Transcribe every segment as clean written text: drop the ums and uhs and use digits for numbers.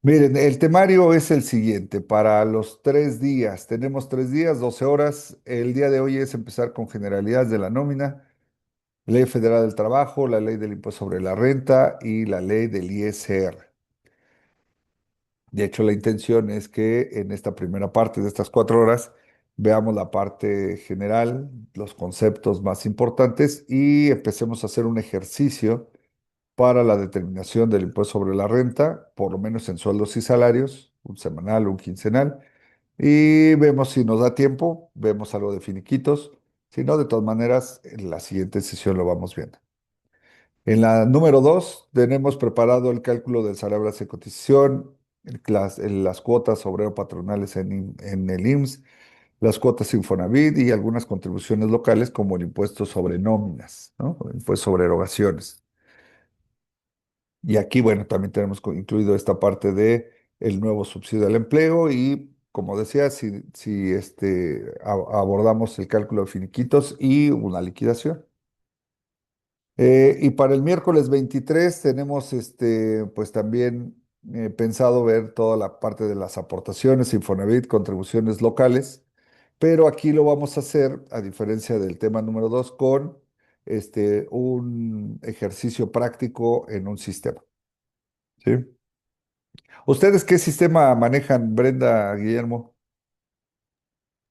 Miren, el temario es el siguiente. Para los 3 días, tenemos 3 días, 12 horas. El día de hoy es empezar con generalidades de la nómina, Ley Federal del Trabajo, la Ley del Impuesto sobre la Renta y la Ley del ISR. De hecho, la intención es que en esta primera parte de estas 4 horas veamos la parte general, los conceptos más importantes y empecemos a hacer un ejercicio para la determinación del impuesto sobre la renta, por lo menos en sueldos y salarios, un semanal, un quincenal, y vemos si nos da tiempo, vemos algo de finiquitos, si no, de todas maneras, en la siguiente sesión lo vamos viendo. En la número 2 tenemos preparado el cálculo del salario base de cotización, las cuotas obrero-patronales en el IMSS, las cuotas Infonavit y algunas contribuciones locales como el impuesto sobre nóminas, ¿no? El impuesto sobre erogaciones. Y aquí, bueno, también tenemos incluido esta parte de el nuevo subsidio al empleo y, como decía, si abordamos el cálculo de finiquitos y una liquidación. Y para el miércoles 23 tenemos pues también pensado ver toda la parte de las aportaciones, Infonavit, contribuciones locales, pero aquí lo vamos a hacer, a diferencia del tema número 2 con un ejercicio práctico en un sistema. ¿Sí? ¿Ustedes qué sistema manejan, Brenda, Guillermo?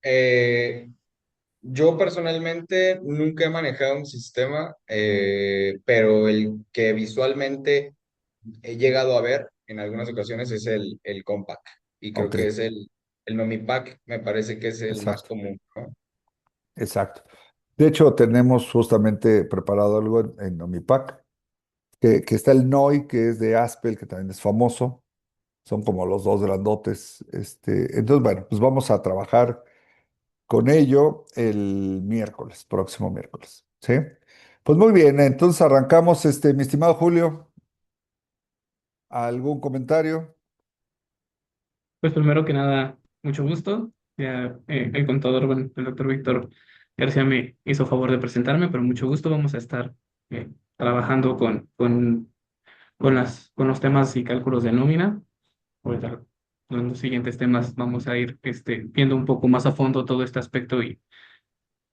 Eh, yo personalmente nunca he manejado un sistema, pero el que visualmente he llegado a ver en algunas ocasiones es el Compaq. Y creo Ok, que es el Nomipack, me parece que es el más exacto, común, ¿no? exacto. De hecho, tenemos justamente preparado algo en Omipac, que está el NOI, que es de Aspel, que también es famoso. Son como los dos grandotes. Entonces, bueno, pues vamos a trabajar con ello el miércoles, próximo miércoles. ¿Sí? Pues muy bien, entonces arrancamos, mi estimado Julio. ¿Algún comentario? Pues primero que nada, mucho gusto. Ya, el contador, bueno, el doctor Víctor García me hizo favor de presentarme, pero mucho gusto. Vamos a estar trabajando con los temas y cálculos de nómina. Ahorita, en los siguientes temas vamos a ir viendo un poco más a fondo todo este aspecto y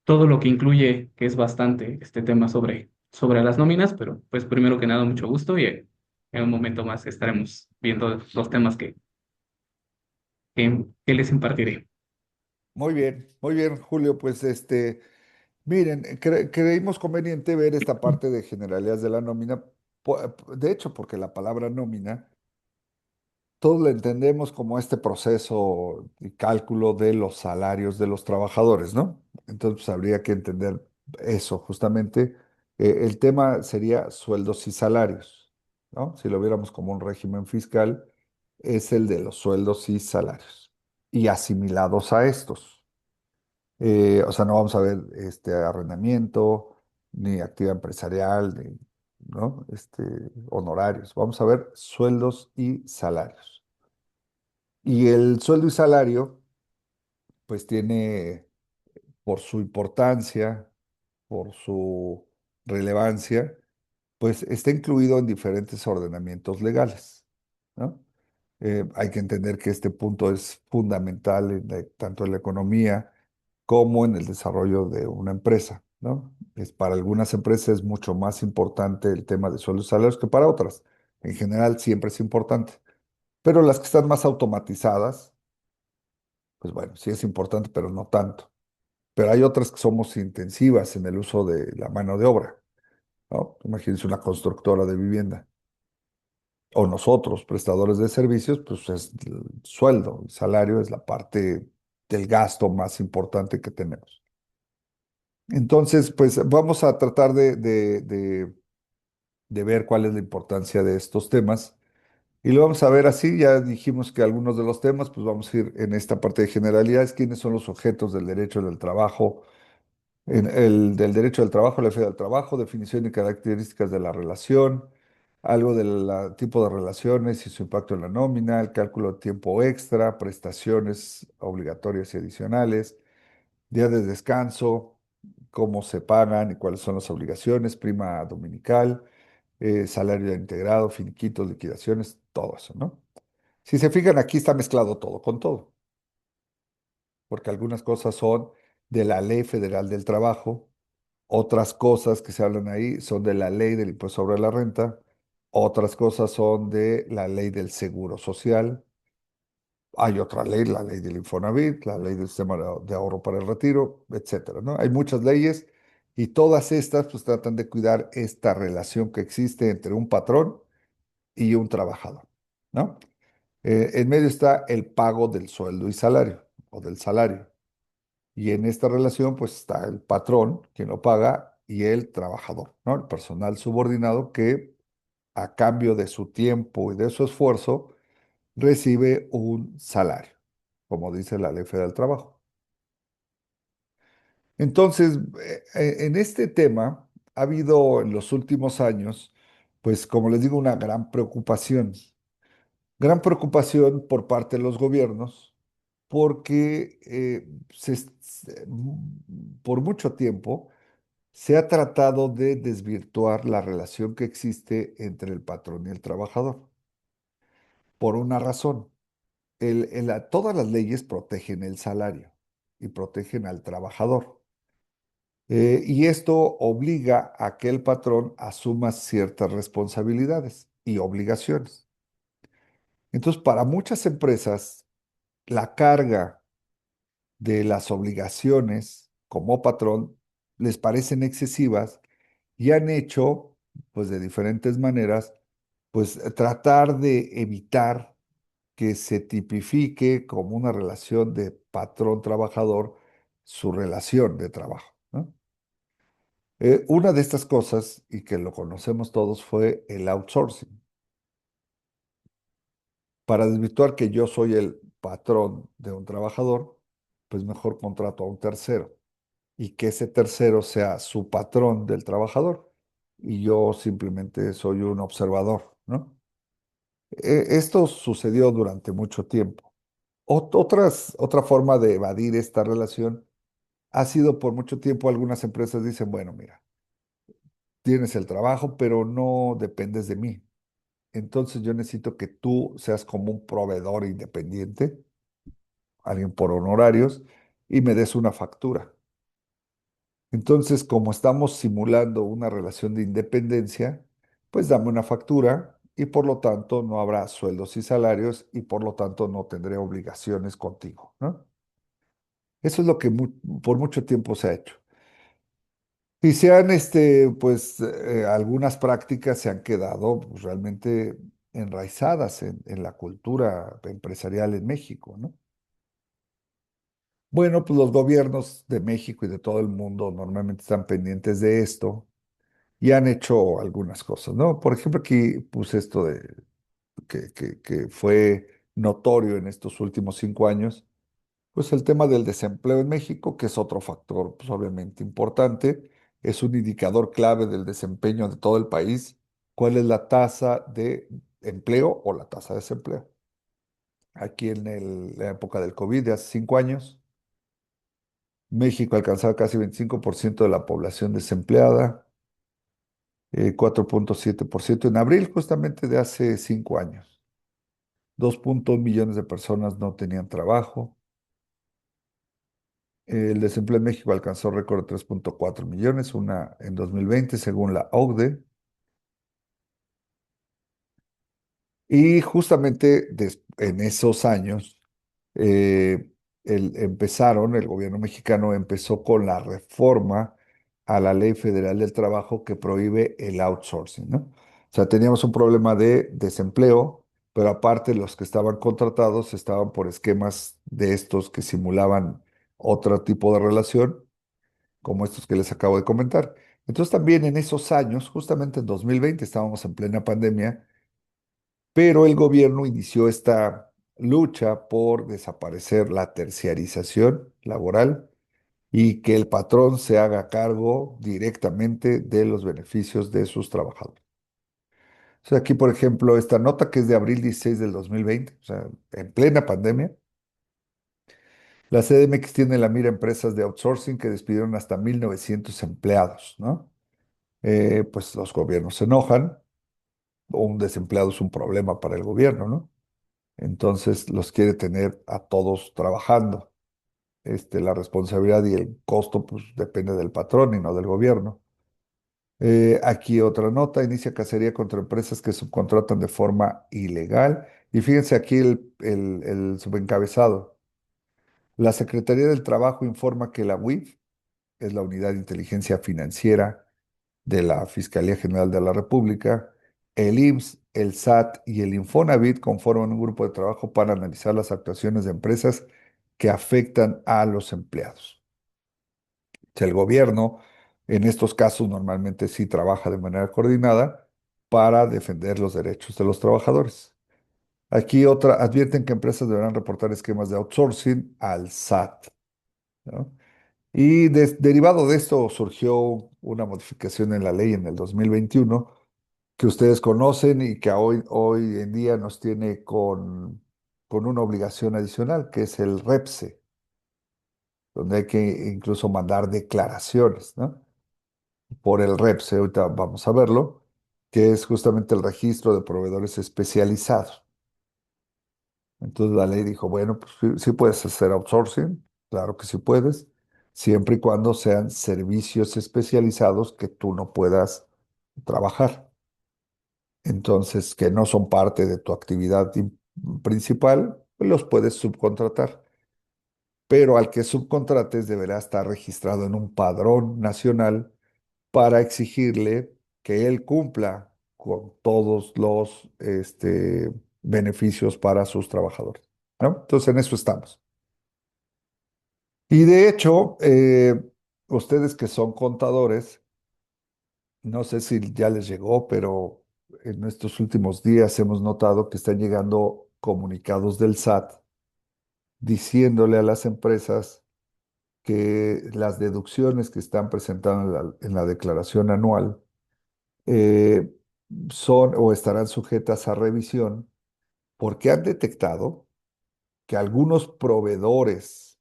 todo lo que incluye, que es bastante este tema sobre las nóminas, pero pues primero que nada, mucho gusto y en un momento más estaremos viendo los temas que les impartiré. Muy bien, Julio. Pues miren, creímos conveniente ver esta parte de generalidades de la nómina. De hecho, porque la palabra nómina, todos la entendemos como este proceso y cálculo de los salarios de los trabajadores, ¿no? Entonces, pues, habría que entender eso, justamente. El tema sería sueldos y salarios, ¿no? Si lo viéramos como un régimen fiscal, es el de los sueldos y salarios y asimilados a estos. O sea, no vamos a ver arrendamiento, ni actividad empresarial, ni, ¿no? Honorarios. Vamos a ver sueldos y salarios. Y el sueldo y salario, pues tiene, por su importancia, por su relevancia, pues está incluido en diferentes ordenamientos legales, ¿no? Hay que entender que este punto es fundamental tanto en la economía como en el desarrollo de una empresa, ¿no? Para algunas empresas es mucho más importante el tema de sueldos y salarios que para otras. En general siempre es importante, pero las que están más automatizadas, pues bueno, sí es importante, pero no tanto. Pero hay otras que somos intensivas en el uso de la mano de obra, ¿no? Imagínense una constructora de vivienda o nosotros, prestadores de servicios, pues es el sueldo, el salario es la parte del gasto más importante que tenemos. Entonces, pues vamos a tratar de ver cuál es la importancia de estos temas y lo vamos a ver así. Ya dijimos que algunos de los temas, pues vamos a ir en esta parte de generalidades, quiénes son los objetos del derecho del trabajo, en el del derecho del trabajo, la fe del trabajo, definición y características de la relación, algo del tipo de relaciones y su impacto en la nómina, el cálculo de tiempo extra, prestaciones obligatorias y adicionales, días de descanso, cómo se pagan y cuáles son las obligaciones, prima dominical, salario integrado, finiquitos, liquidaciones, todo eso, ¿no? Si se fijan, aquí está mezclado todo con todo, porque algunas cosas son de la Ley Federal del Trabajo, otras cosas que se hablan ahí son de la Ley del Impuesto sobre la Renta, otras cosas son de la Ley del Seguro Social. Hay otra ley, la ley del Infonavit, la ley del sistema de ahorro para el retiro, etcétera, ¿no? Hay muchas leyes y todas estas pues tratan de cuidar esta relación que existe entre un patrón y un trabajador, ¿no? En medio está el pago del sueldo y salario o del salario. Y en esta relación pues está el patrón, quien lo paga, y el trabajador, ¿no? El personal subordinado que a cambio de su tiempo y de su esfuerzo recibe un salario, como dice la Ley Federal del Trabajo. Entonces, en este tema ha habido en los últimos años, pues como les digo, una gran preocupación por parte de los gobiernos, porque por mucho tiempo se ha tratado de desvirtuar la relación que existe entre el patrón y el trabajador, por una razón. Todas las leyes protegen el salario y protegen al trabajador. Y esto obliga a que el patrón asuma ciertas responsabilidades y obligaciones. Entonces, para muchas empresas, la carga de las obligaciones como patrón les parecen excesivas y han hecho, pues de diferentes maneras, pues tratar de evitar que se tipifique como una relación de patrón-trabajador su relación de trabajo, ¿no? Una de estas cosas, y que lo conocemos todos, fue el outsourcing. Para desvirtuar que yo soy el patrón de un trabajador, pues mejor contrato a un tercero y que ese tercero sea su patrón del trabajador y yo simplemente soy un observador, ¿no? Esto sucedió durante mucho tiempo. Otra forma de evadir esta relación ha sido por mucho tiempo algunas empresas dicen, bueno, mira, tienes el trabajo, pero no dependes de mí. Entonces yo necesito que tú seas como un proveedor independiente, alguien por honorarios, y me des una factura. Entonces, como estamos simulando una relación de independencia, pues dame una factura y por lo tanto no habrá sueldos y salarios y por lo tanto no tendré obligaciones contigo, ¿no? Eso es lo que por mucho tiempo se ha hecho. Y pues, algunas prácticas se han quedado pues, realmente enraizadas en la cultura empresarial en México, ¿no? Bueno, pues los gobiernos de México y de todo el mundo normalmente están pendientes de esto y han hecho algunas cosas, ¿no? Por ejemplo, aquí puse esto de que fue notorio en estos últimos 5 años, pues el tema del desempleo en México, que es otro factor, pues obviamente importante, es un indicador clave del desempeño de todo el país. ¿Cuál es la tasa de empleo o la tasa de desempleo? Aquí en la época del COVID de hace 5 años, México alcanzaba casi 25% de la población desempleada, 4,7% en abril justamente de hace 5 años. 2,1 millones de personas no tenían trabajo. El desempleo en México alcanzó récord de 3,4 millones, una en 2020, según la OCDE. Y justamente en esos años, eh, el gobierno mexicano empezó con la reforma a la Ley Federal del Trabajo que prohíbe el outsourcing, ¿no? O sea, teníamos un problema de desempleo, pero aparte los que estaban contratados estaban por esquemas de estos que simulaban otro tipo de relación como estos que les acabo de comentar. Entonces también en esos años, justamente en 2020, estábamos en plena pandemia, pero el gobierno inició esta lucha por desaparecer la terciarización laboral y que el patrón se haga cargo directamente de los beneficios de sus trabajadores. O sea, aquí, por ejemplo, esta nota que es de abril 16 del 2020, o sea, en plena pandemia, la CDMX tiene en la mira empresas de outsourcing que despidieron hasta 1,900 empleados, ¿no? Pues los gobiernos se enojan, o un desempleado es un problema para el gobierno, ¿no? Entonces los quiere tener a todos trabajando. La responsabilidad y el costo pues depende del patrón y no del gobierno. Aquí otra nota, inicia cacería contra empresas que subcontratan de forma ilegal. Y fíjense aquí el subencabezado. La Secretaría del Trabajo informa que la UIF, es la Unidad de Inteligencia Financiera de la Fiscalía General de la República, el IMSS, el SAT y el Infonavit conforman un grupo de trabajo para analizar las actuaciones de empresas que afectan a los empleados. Si el gobierno, en estos casos, normalmente sí trabaja de manera coordinada para defender los derechos de los trabajadores. Aquí otra, advierten que empresas deberán reportar esquemas de outsourcing al SAT, ¿no? Y derivado de esto surgió una modificación en la ley en el 2021 que ustedes conocen y que hoy en día nos tiene con una obligación adicional, que es el REPSE, donde hay que incluso mandar declaraciones, ¿no? Por el REPSE, ahorita vamos a verlo, que es justamente el registro de proveedores especializados. Entonces la ley dijo, bueno, pues sí, sí puedes hacer outsourcing, claro que sí puedes, siempre y cuando sean servicios especializados que tú no puedas trabajar. Entonces, que no son parte de tu actividad principal, pues los puedes subcontratar. Pero al que subcontrates deberá estar registrado en un padrón nacional para exigirle que él cumpla con todos los beneficios para sus trabajadores, ¿no? Entonces, en eso estamos. Y de hecho, ustedes que son contadores, no sé si ya les llegó, pero en estos últimos días hemos notado que están llegando comunicados del SAT diciéndole a las empresas que las deducciones que están presentando en la declaración anual eh, son o estarán sujetas a revisión porque han detectado que algunos proveedores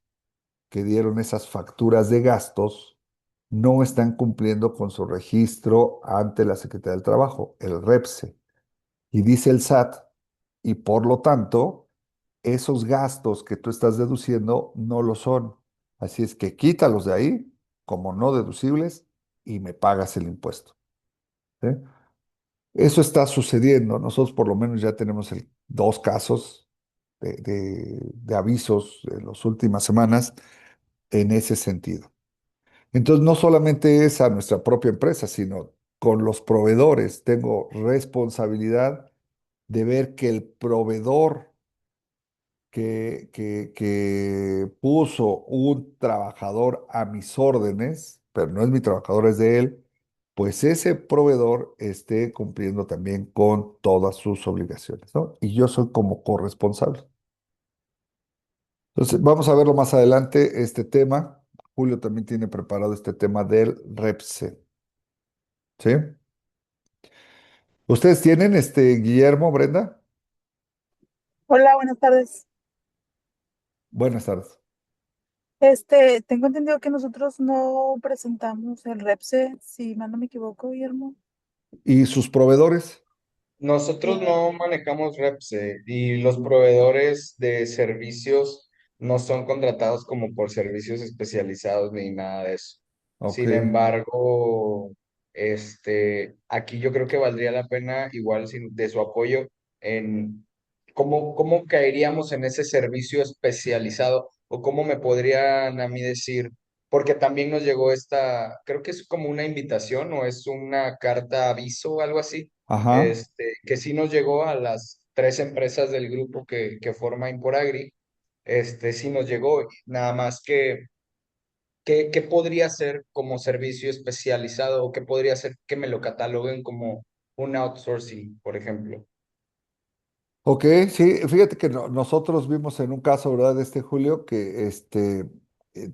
que dieron esas facturas de gastos no están cumpliendo con su registro ante la Secretaría del Trabajo, el REPSE. Y dice el SAT, y por lo tanto, esos gastos que tú estás deduciendo no lo son. Así es que quítalos de ahí como no deducibles y me pagas el impuesto. ¿Sí? Eso está sucediendo. Nosotros por lo menos ya tenemos dos casos de avisos en las últimas semanas en ese sentido. Entonces, no solamente es a nuestra propia empresa, sino con los proveedores. Tengo responsabilidad de ver que el proveedor que puso un trabajador a mis órdenes, pero no es mi trabajador, es de él, pues ese proveedor esté cumpliendo también con todas sus obligaciones, ¿no? Y yo soy como corresponsable. Entonces, vamos a verlo más adelante, este tema. Julio también tiene preparado este tema del REPSE, ¿sí? ¿Ustedes tienen Guillermo, Brenda? Hola, buenas tardes. Buenas tardes. Tengo entendido que nosotros no presentamos el REPSE, si mal no me equivoco, Guillermo. ¿Y sus proveedores? Nosotros Eh, no manejamos Repse y los proveedores de servicios no son contratados como por servicios especializados ni nada de eso. Ok. Sin embargo, aquí yo creo que valdría la pena igual de su apoyo en cómo caeríamos en ese servicio especializado o cómo me podrían a mí decir, porque también nos llegó creo que es como una invitación o es una carta aviso o algo así Ajá. que sí nos llegó a las tres empresas del grupo que forma Imporagri, sí nos llegó, nada más ¿qué podría ser como servicio especializado o qué podría ser que me lo cataloguen como un outsourcing, por ejemplo? Ok, sí, fíjate que nosotros vimos en un caso, ¿verdad? Julio, que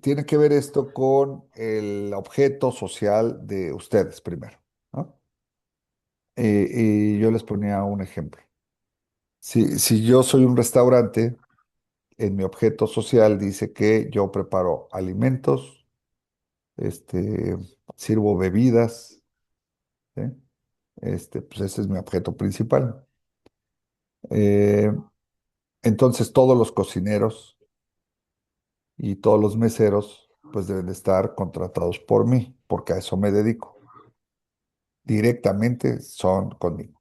tiene que ver esto con el objeto social de ustedes primero, ¿no? Y yo les ponía un ejemplo. Si yo soy un restaurante, en mi objeto social dice que yo preparo alimentos, este, sirvo bebidas, ¿sí? Pues ese es mi objeto principal. Eh, Entonces todos los cocineros y todos los meseros pues deben de estar contratados por mí, porque a eso me dedico. Directamente son conmigo.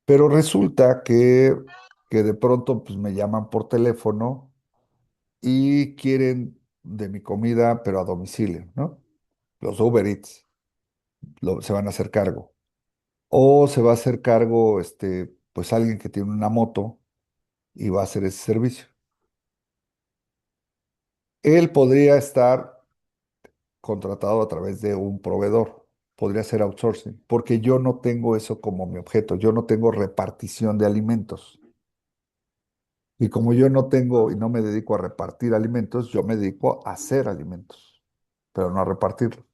Pero resulta que de pronto pues me llaman por teléfono y quieren de mi comida, pero a domicilio, ¿no? Los Uber Eats se van a hacer cargo. O se va a hacer cargo, pues alguien que tiene una moto y va a hacer ese servicio. Él podría estar contratado a través de un proveedor, podría ser outsourcing, porque yo no tengo eso como mi objeto, yo no tengo repartición de alimentos. Y como yo no tengo y no me dedico a repartir alimentos, yo me dedico a hacer alimentos, pero no a repartirlos.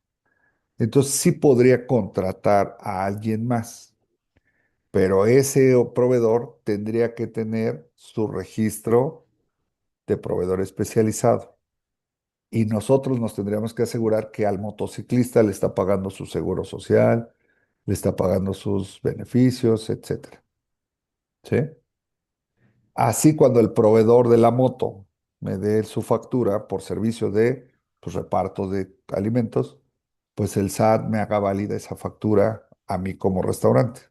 Entonces sí podría contratar a alguien más, pero ese proveedor tendría que tener su registro de proveedor especializado. Y nosotros nos tendríamos que asegurar que al motociclista le está pagando su seguro social, le está pagando sus beneficios, etcétera. ¿Sí? Así cuando el proveedor de la moto me dé su factura por servicio de pues, reparto de alimentos, pues el SAT me haga válida esa factura a mí como restaurante.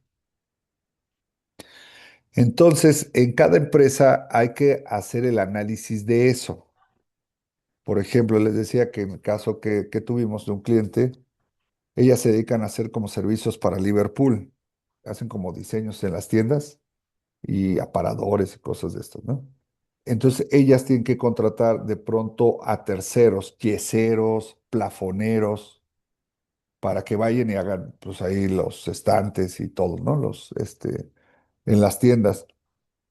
Entonces, en cada empresa hay que hacer el análisis de eso. Por ejemplo, les decía que en el caso que tuvimos de un cliente, ellas se dedican a hacer como servicios para Liverpool. Hacen como diseños en las tiendas y aparadores y cosas de estos, ¿no? Entonces, ellas tienen que contratar de pronto a terceros, yeseros, plafoneros, para que vayan y hagan, pues ahí los estantes y todo, ¿no? En las tiendas.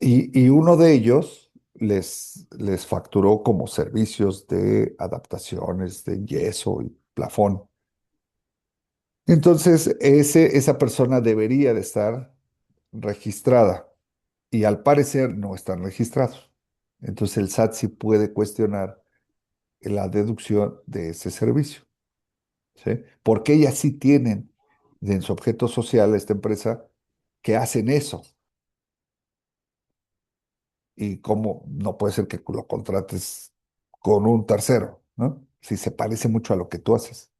Y uno de ellos les facturó como servicios de adaptaciones de yeso y plafón. Entonces, esa persona debería de estar registrada y al parecer no están registrados. Entonces, el SAT sí puede cuestionar la deducción de ese servicio, ¿sí? Porque ellas sí tienen en su objeto social, esta empresa, que hacen eso. Y cómo no puede ser que lo contrates con un tercero, ¿no? Si se parece mucho a lo que tú haces.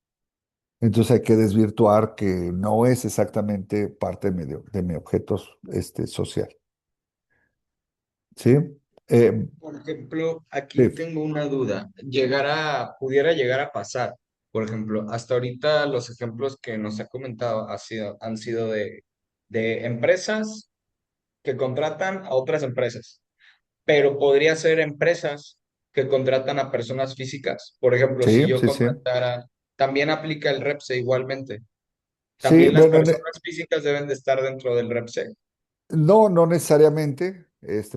Entonces hay que desvirtuar que no es exactamente parte de mi objeto social. ¿Sí? Eh, Por ejemplo, aquí sí, tengo una duda. Pudiera llegar a pasar. Por ejemplo, hasta ahorita los ejemplos que nos ha comentado han sido de empresas que contratan a otras empresas, pero podría ser empresas que contratan a personas físicas. Por ejemplo, si sí, yo sí, sí. contratara, también aplica el REPSE igualmente. Sí, También las bueno, personas físicas deben de estar dentro del REPSE. no, no necesariamente.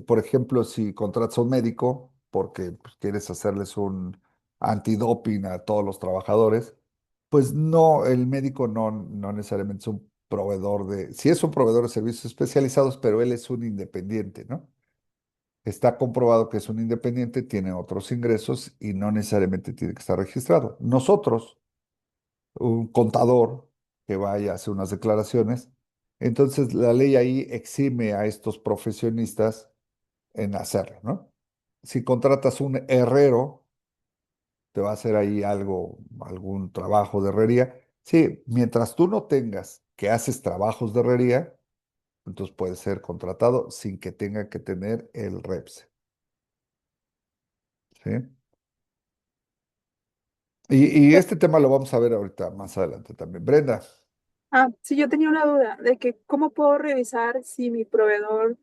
Por ejemplo, si contratas a un médico porque pues, quieres hacerles un antidoping a todos los trabajadores, pues no, el médico no necesariamente es un proveedor sí es un proveedor de servicios especializados, pero él es un independiente, ¿no? Está comprobado que es un independiente, tiene otros ingresos y no necesariamente tiene que estar registrado. Nosotros, un contador que vaya a hacer unas declaraciones, entonces la ley ahí exime a estos profesionistas en hacerlo, ¿no? Si contratas un herrero, te va a hacer ahí algún trabajo de herrería. Sí, mientras tú no tengas que haces trabajos de herrería, entonces puede ser contratado sin que tenga que tener el REPS, ¿sí? Y este tema lo vamos a ver ahorita más adelante también. Brenda, Sí, yo tenía una duda de que cómo puedo revisar si mi proveedor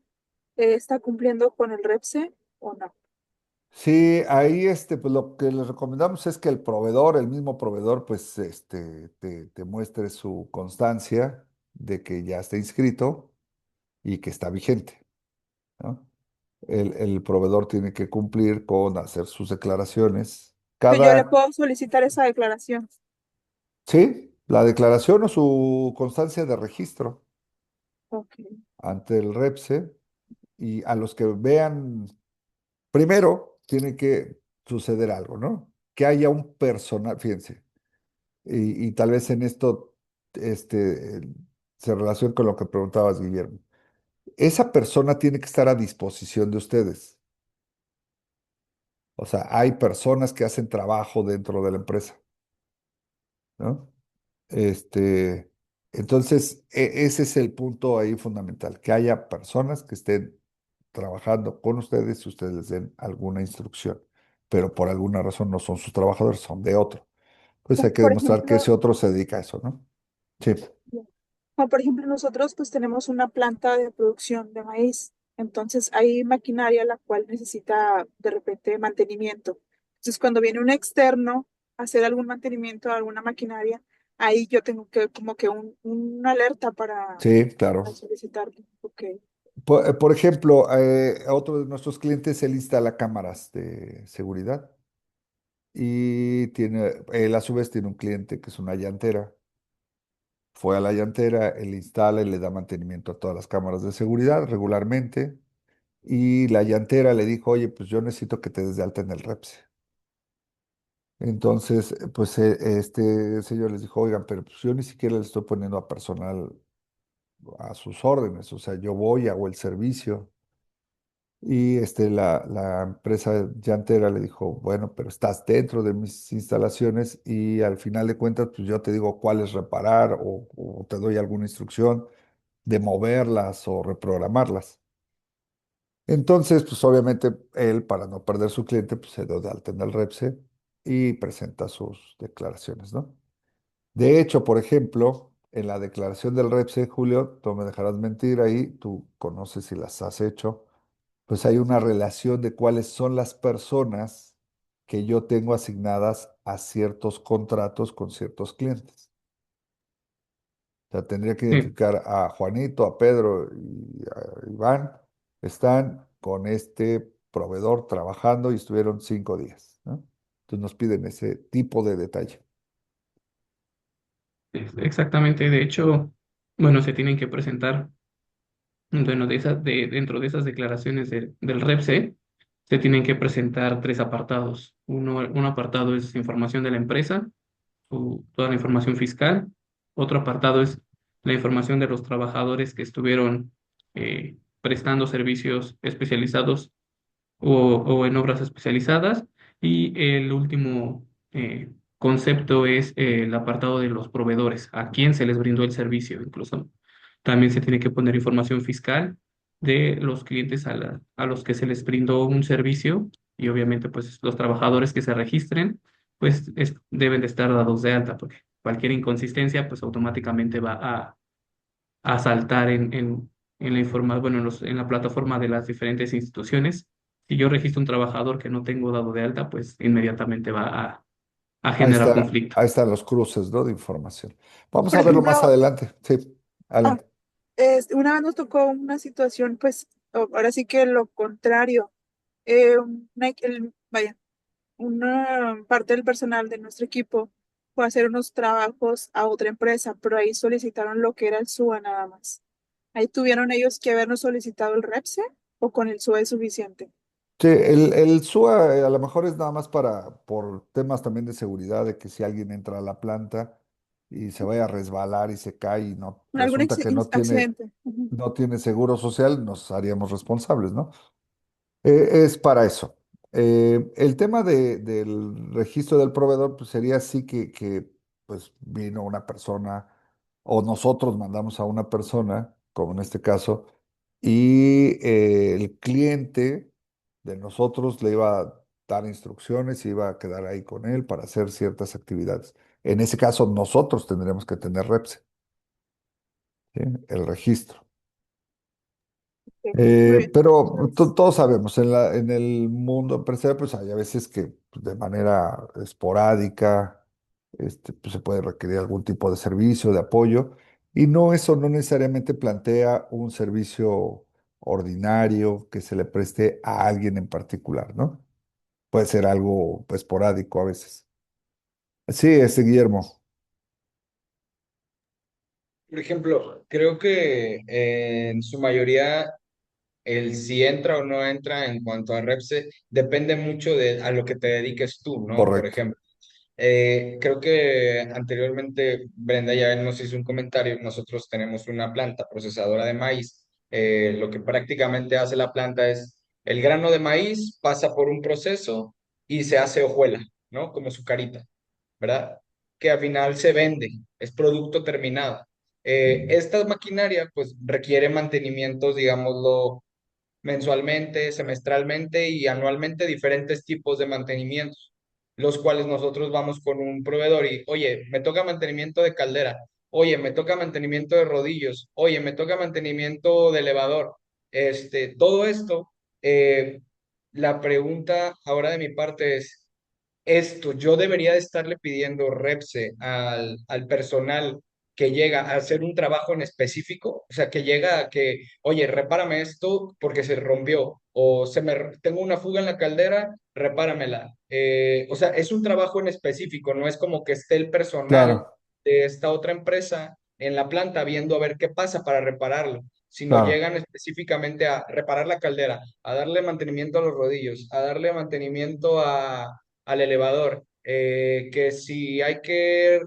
está cumpliendo con el REPSE o no. sí, ahí pues lo que les recomendamos es que el mismo proveedor, pues te muestre su constancia de que ya está inscrito y que está vigente, ¿no? El proveedor tiene que cumplir con hacer sus declaraciones. Entonces, yo le Cada, puedo solicitar esa declaración. sí, la declaración o su constancia de registro Ok. ante el REPSE y a los que vean, primero tiene que suceder algo, ¿no? Que haya un personal, fíjense, y tal vez en esto se relaciona con lo que preguntabas, Guillermo. esa persona tiene que estar a disposición de ustedes. O sea, hay personas que hacen trabajo dentro de la empresa, ¿no? Este, entonces, ese es el punto ahí fundamental, que haya personas que estén trabajando con ustedes y ustedes les den alguna instrucción, pero por alguna razón no son sus trabajadores, son de otro. Pues hay que Por demostrar que ejemplo, ese otro se dedica a eso, ¿no? Sí, como por ejemplo nosotros pues tenemos una planta de producción de maíz, entonces hay maquinaria la cual necesita de repente mantenimiento. Entonces cuando viene un externo a hacer algún mantenimiento a alguna maquinaria, ahí yo tengo que como que una alerta sí, para claro. solicitar. Ok. Por ejemplo, a otro de nuestros clientes, él instala cámaras de seguridad y él a su vez tiene un cliente que es una llantera. Fue a la llantera, él instala y le da mantenimiento a todas las cámaras de seguridad regularmente. Y la llantera le dijo, oye, pues yo necesito que te des de alta en el REPSE. Entonces, pues este señor les dijo, oigan, pero pues yo ni siquiera le estoy poniendo a personal a sus órdenes, o sea, yo voy, hago el servicio. Y la empresa llantera le dijo, bueno, pero estás dentro de mis instalaciones y al final de cuentas, pues yo te digo cuáles reparar o te doy alguna instrucción de moverlas o reprogramarlas. Entonces, pues obviamente él, para no perder su cliente, pues se dio de alta en el REPSE y presenta sus declaraciones, ¿no? De hecho, por ejemplo, en la declaración del REPSE, Julio, tú me dejarás mentir ahí, tú conoces si las has hecho, pues hay una relación de cuáles son las personas que yo tengo asignadas a ciertos contratos con ciertos clientes. O sea, tendría que Sí, identificar a Juanito, a Pedro y a Iván, están con este proveedor trabajando y estuvieron 5 días, ¿no? Entonces nos piden ese tipo de detalle. exactamente. De hecho, bueno, se tienen que presentar, bueno, dentro de esas declaraciones del REPSE, se tienen que presentar tres apartados. Un apartado es información de la empresa, toda la información fiscal. Otro apartado es la información de los trabajadores que estuvieron prestando servicios especializados o en obras especializadas. Y el último concepto es el apartado de los proveedores, a quién se les brindó el servicio. Incluso también se tiene que poner información fiscal de los clientes a los que se les brindó un servicio, y obviamente pues los trabajadores que se registren pues deben de estar dados de alta, porque cualquier inconsistencia pues automáticamente va a saltar en la bueno, en la plataforma de las diferentes instituciones. Si yo registro un trabajador que no tengo dado de alta, pues inmediatamente va a generar conflicto. Ahí están los cruces, ¿no? De información. Vamos Por a verlo más ejemplo, adelante. Sí, ah, adelante. una vez nos tocó una situación, pues ahora sí que lo contrario. Vaya, una parte del personal de nuestro equipo fue a hacer unos trabajos a otra empresa, pero ahí solicitaron lo que era el SUA nada más. Ahí tuvieron ellos que habernos solicitado el REPSE o con el SUA es suficiente. Sí, el SUA a lo mejor es nada más por temas también de seguridad, de que si alguien entra a la planta y se vaya a resbalar y se cae y no, Algún resulta que accidente. Ujú. no tiene seguro social, nos haríamos responsables, ¿no? Es para eso. El tema del registro del proveedor, pues sería así pues vino una persona o nosotros mandamos a una persona, como en este caso, y el cliente de nosotros le iba a dar instrucciones y iba a quedar ahí con él para hacer ciertas actividades. En ese caso, nosotros tendremos que tener REPSE, ¿sí? El registro. Ok, muy bien. Pero Entonces, todos sabemos, en el mundo empresarial, pues hay a veces que pues, de manera esporádica pues, se puede requerir algún tipo de servicio, de apoyo, y no, eso no necesariamente plantea un servicio ordinario que se le preste a alguien en particular, ¿no? Puede ser algo pues, esporádico a veces. Sí, Guillermo, Por ejemplo, creo que en su mayoría el si entra o no entra en cuanto a Repse depende mucho de a lo que te dediques tú, ¿no? Por correcto. ejemplo, creo que anteriormente Brenda ya nos hizo un comentario. Nosotros tenemos una planta procesadora de maíz Lo que prácticamente hace la planta es el grano de maíz pasa por un proceso y se hace hojuela, ¿no? Como su carita, ¿verdad? Que al final se vende, es producto terminado. Esta maquinaria pues requiere mantenimientos, digámoslo, mensualmente, semestralmente y anualmente diferentes tipos de mantenimientos, los cuales nosotros vamos con un proveedor y, oye, me toca mantenimiento de caldera, oye, me toca mantenimiento de rodillos, oye, me toca mantenimiento de elevador. Todo esto, la pregunta ahora de mi parte es, yo debería de estarle pidiendo Repse al personal que llega a hacer un trabajo en específico, o sea, que llega a que, oye, repárame esto porque se rompió, o tengo una fuga en la caldera, repáramela. O sea, es un trabajo en específico, no es como que esté el personal Claro, de esta otra empresa en la planta viendo a ver qué pasa para repararlo, sino claro, llegan específicamente a reparar la caldera, a darle mantenimiento a los rodillos, a darle mantenimiento al elevador, que si hay que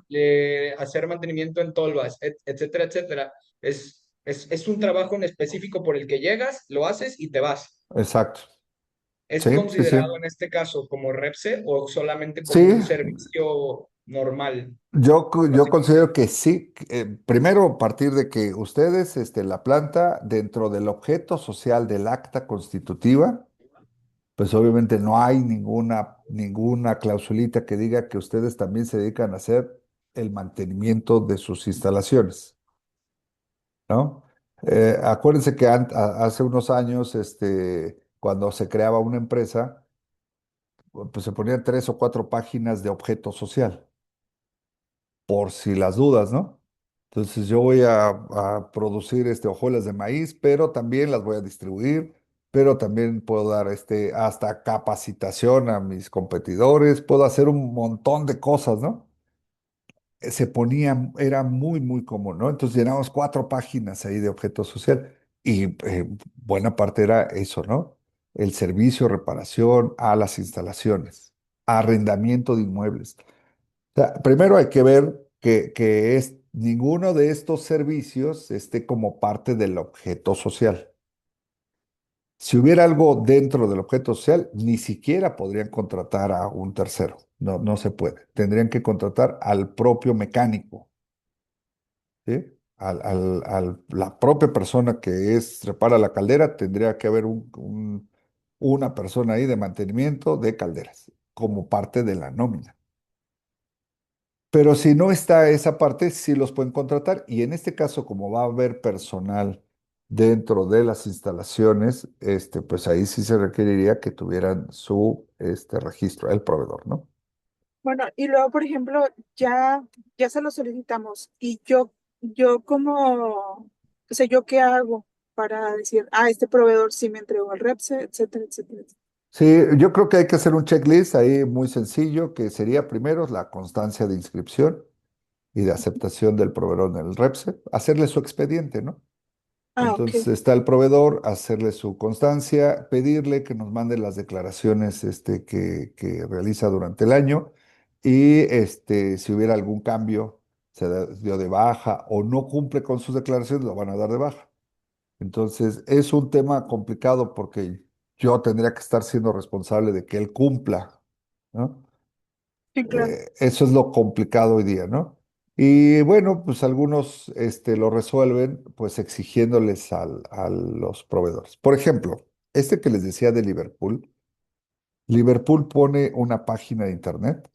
hacer mantenimiento en tolvas, etcétera, etcétera, es un trabajo en específico por el que llegas, lo haces y te vas. exacto. ¿Es Sí, sí, sí. considerado en este caso como Repse o solamente como un Sí, servicio normal, yo básicamente? considero que sí. Primero, partir de que ustedes, la planta, dentro del objeto social del acta constitutiva, pues obviamente no hay ninguna clausulita que diga que ustedes también se dedican a hacer el mantenimiento de sus instalaciones, ¿no? Acuérdense que hace unos años, cuando se creaba una empresa, pues se ponían 3 o 4 páginas de objeto social, por si las dudas, ¿no? Entonces yo voy a producir hojuelas de maíz, pero también las voy a distribuir, pero también puedo dar hasta capacitación a mis competidores, puedo hacer un montón de cosas, ¿no? Era muy, muy común, ¿no? Entonces llenamos 4 páginas ahí de objeto social y buena parte era eso, ¿no? El servicio, reparación a las instalaciones, arrendamiento de inmuebles. O sea, primero hay que ver que ninguno de estos servicios esté como parte del objeto social. Si hubiera algo dentro del objeto social, ni siquiera podrían contratar a un tercero. No, no se puede. Tendrían que contratar al propio mecánico, ¿sí? La propia persona que repara la caldera, tendría que haber una persona ahí de mantenimiento de calderas, como parte de la nómina. Pero si no está esa parte, sí los pueden contratar. Y en este caso, como va a haber personal dentro de las instalaciones, pues ahí sí se requeriría que tuvieran su registro, el proveedor, ¿no? Bueno, y luego, por ejemplo, ya se lo solicitamos y yo como, o sea, ¿yo qué hago para decir, este proveedor sí me entregó el REPSE, etcétera, etcétera? Sí, yo creo que hay que hacer un checklist ahí muy sencillo, que sería primero la constancia de inscripción y de aceptación del proveedor en el REPSE, hacerle su expediente, ¿no? Ok. Entonces está el proveedor, hacerle su constancia, pedirle que nos mande las declaraciones que realiza durante el año y si hubiera algún cambio, dio de baja o no cumple con sus declaraciones, lo van a dar de baja. Entonces es un tema complicado porque yo tendría que estar siendo responsable de que él cumpla, ¿no? Sí, claro. Eso es lo complicado hoy día, ¿no? Y bueno, pues algunos lo resuelven pues exigiéndoles a los proveedores. Por ejemplo, que les decía de Liverpool, Liverpool pone una página de internet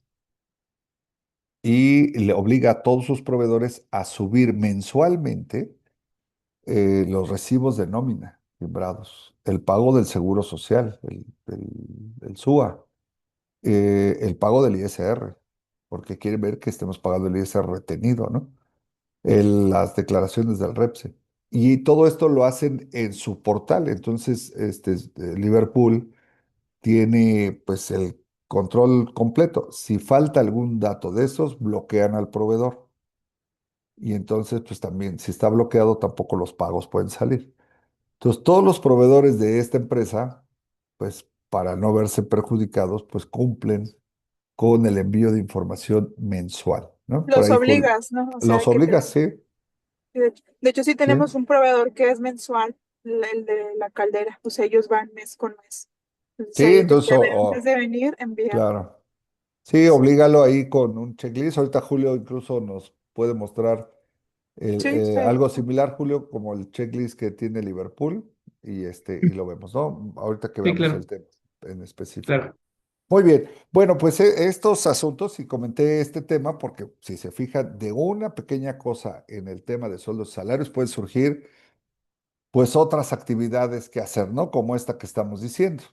y le obliga a todos sus proveedores a subir mensualmente los recibos de nómina timbrados, el pago del seguro social, el SUA, el pago del ISR, porque quiere ver que estemos pagando el ISR retenido, ¿no? Las declaraciones del REPSE. Y todo esto lo hacen en su portal. Entonces, Liverpool tiene pues el control completo. Si falta algún dato de esos, bloquean al proveedor. Y entonces, pues también, si está bloqueado, tampoco los pagos pueden salir. Entonces, todos los proveedores de esta empresa, pues para no verse perjudicados, pues cumplen con el envío de información mensual, ¿no? Por Los ahí, Julio, obligas, ¿no? O sea, los que obliga, sí, de hecho sí sí, tenemos un proveedor que es mensual el de la caldera, pues ellos van mes con mes. Entonces Sí, ahí entonces, antes de venir, envían. claro. Sí, oblígalo ahí con un checklist. Ahorita Julio incluso nos puede mostrar Sí, sí, algo similar, Julio, como el checklist que tiene Liverpool y lo vemos, ¿no? Ahorita que Sí, veamos el claro, tema en específico. claro. Muy bien. Bueno, pues estos asuntos, y comenté este tema porque si se fijan, de una pequeña cosa en el tema de sueldos y salarios pueden surgir pues otras actividades que hacer, ¿no? Como esta que estamos diciendo.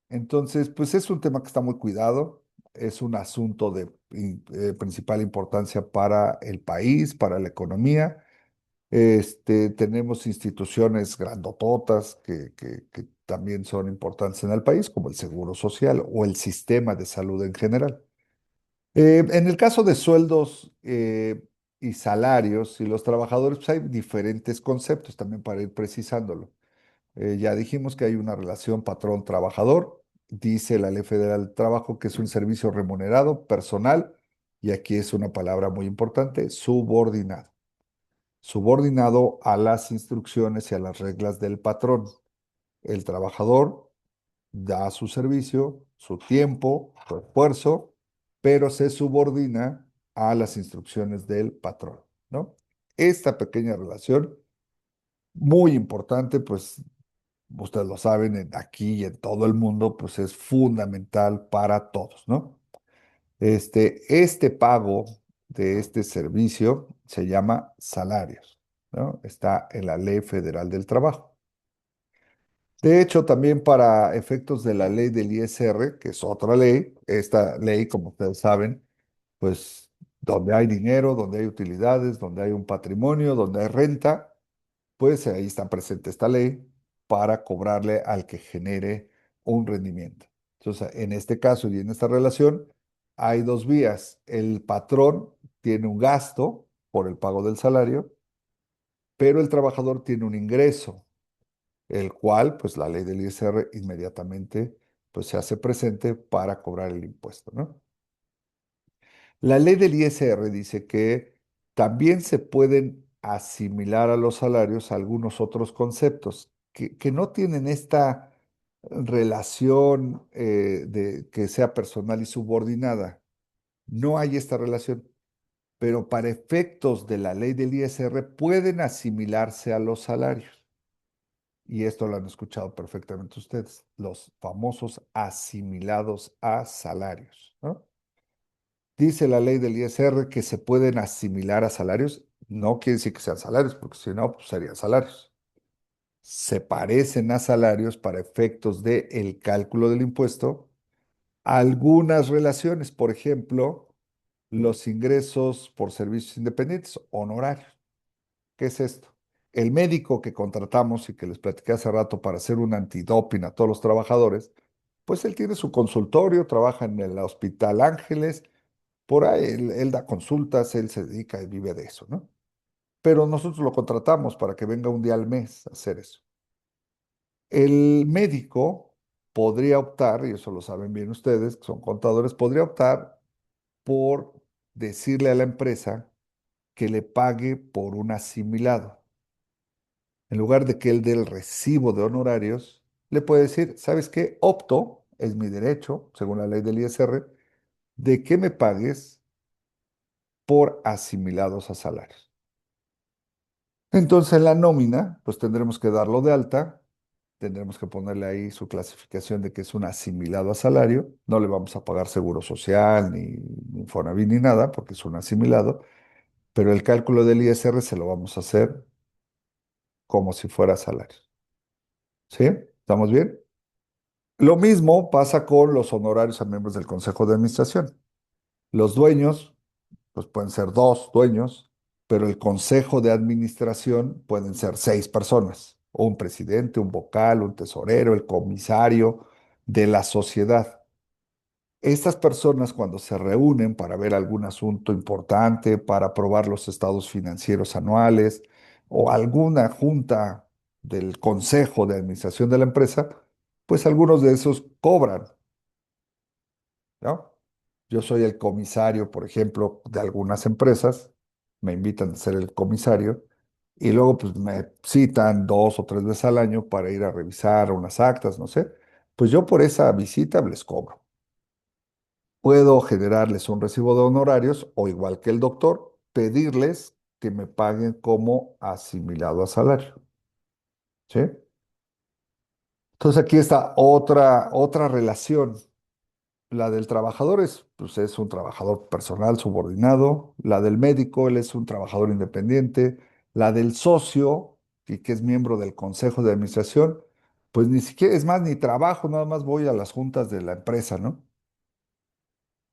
Entonces, pues es un tema que está muy cuidado, es un asunto de principal importancia para el país, para la economía. Tenemos instituciones grandototas que también son importantes en el país, como el Seguro Social o el sistema de salud en general. En el caso de sueldos y salarios y los trabajadores, pues hay diferentes conceptos también para ir precisándolo. Ya dijimos que hay una relación patrón-trabajador. Dice la Ley Federal del Trabajo que es un servicio remunerado, personal, y aquí es una palabra muy importante, subordinado. Subordinado a las instrucciones y a las reglas del patrón. El trabajador da su servicio, su tiempo, su esfuerzo, pero se subordina a las instrucciones del patrón, ¿no? Esta pequeña relación, muy importante, pues ustedes lo saben, aquí y en todo el mundo, pues es fundamental para todos, ¿no? Este pago de este servicio se llama salarios, ¿no? Está en la Ley Federal del Trabajo. De hecho, también para efectos de la ley del ISR, que es otra ley, esta ley, como ustedes saben, pues donde hay dinero, donde hay utilidades, donde hay un patrimonio, donde hay renta, pues ahí está presente esta ley para cobrarle al que genere un rendimiento. Entonces, en este caso y en esta relación, hay dos vías. El patrón tiene un gasto por el pago del salario, pero el trabajador tiene un ingreso, el cual, pues la ley del ISR inmediatamente, pues se hace presente para cobrar el impuesto, ¿no? La ley del ISR dice que también se pueden asimilar a los salarios algunos otros conceptos que no tienen esta relación de que sea personal y subordinada. No hay esta relación, pero para efectos de la ley del ISR pueden asimilarse a los salarios. Y esto lo han escuchado perfectamente ustedes, los famosos asimilados a salarios, ¿no? Dice la ley del ISR que se pueden asimilar a salarios. No quiere decir que sean salarios, porque si no, pues serían salarios. Se parecen a salarios para efectos de el cálculo del impuesto. Algunas relaciones, por ejemplo, los ingresos por servicios independientes, honorarios. ¿Qué es esto? El médico que contratamos y que les platiqué hace rato para hacer un antidoping a todos los trabajadores, pues él tiene su consultorio, trabaja en el Hospital Ángeles, por ahí él da consultas, él se dedica y vive de eso, ¿no? Pero nosotros lo contratamos para que venga un día al mes a hacer eso. El médico podría optar, y eso lo saben bien ustedes, que son contadores, podría optar por decirle a la empresa que le pague por un asimilado. En lugar de que él dé el recibo de honorarios, le puede decir, ¿sabes qué? Opto, es mi derecho, según la ley del ISR, de que me pagues por asimilados a salarios. Entonces, en la nómina, pues tendremos que darlo de alta, tendremos que ponerle ahí su clasificación de que es un asimilado a salario, no le vamos a pagar seguro social, ni Infonavit, ni nada, porque es un asimilado, pero el cálculo del ISR se lo vamos a hacer como si fuera salario. ¿Sí? ¿Estamos bien? Lo mismo pasa con los honorarios a miembros del Consejo de Administración. Los dueños, pues pueden ser dos dueños, pero el Consejo de Administración pueden ser seis personas, o un presidente, un vocal, un tesorero, el comisario de la sociedad. Estas personas cuando se reúnen para ver algún asunto importante, para aprobar los estados financieros anuales o alguna junta del Consejo de Administración de la empresa, pues algunos de esos cobran, ¿no? Yo soy el comisario, por ejemplo, de algunas empresas, me invitan a ser el comisario, y luego pues me citan 2 o 3 veces al año para ir a revisar unas actas, no sé, pues yo por esa visita les cobro. Puedo generarles un recibo de honorarios o igual que el doctor, pedirles que me paguen como asimilado a salario, ¿sí? Entonces aquí está otra relación. La del trabajador pues es un trabajador personal subordinado. La del médico, él es un trabajador independiente. La del socio, que es miembro del consejo de administración, pues ni siquiera, es más, ni trabajo, nada más voy a las juntas de la empresa, ¿no?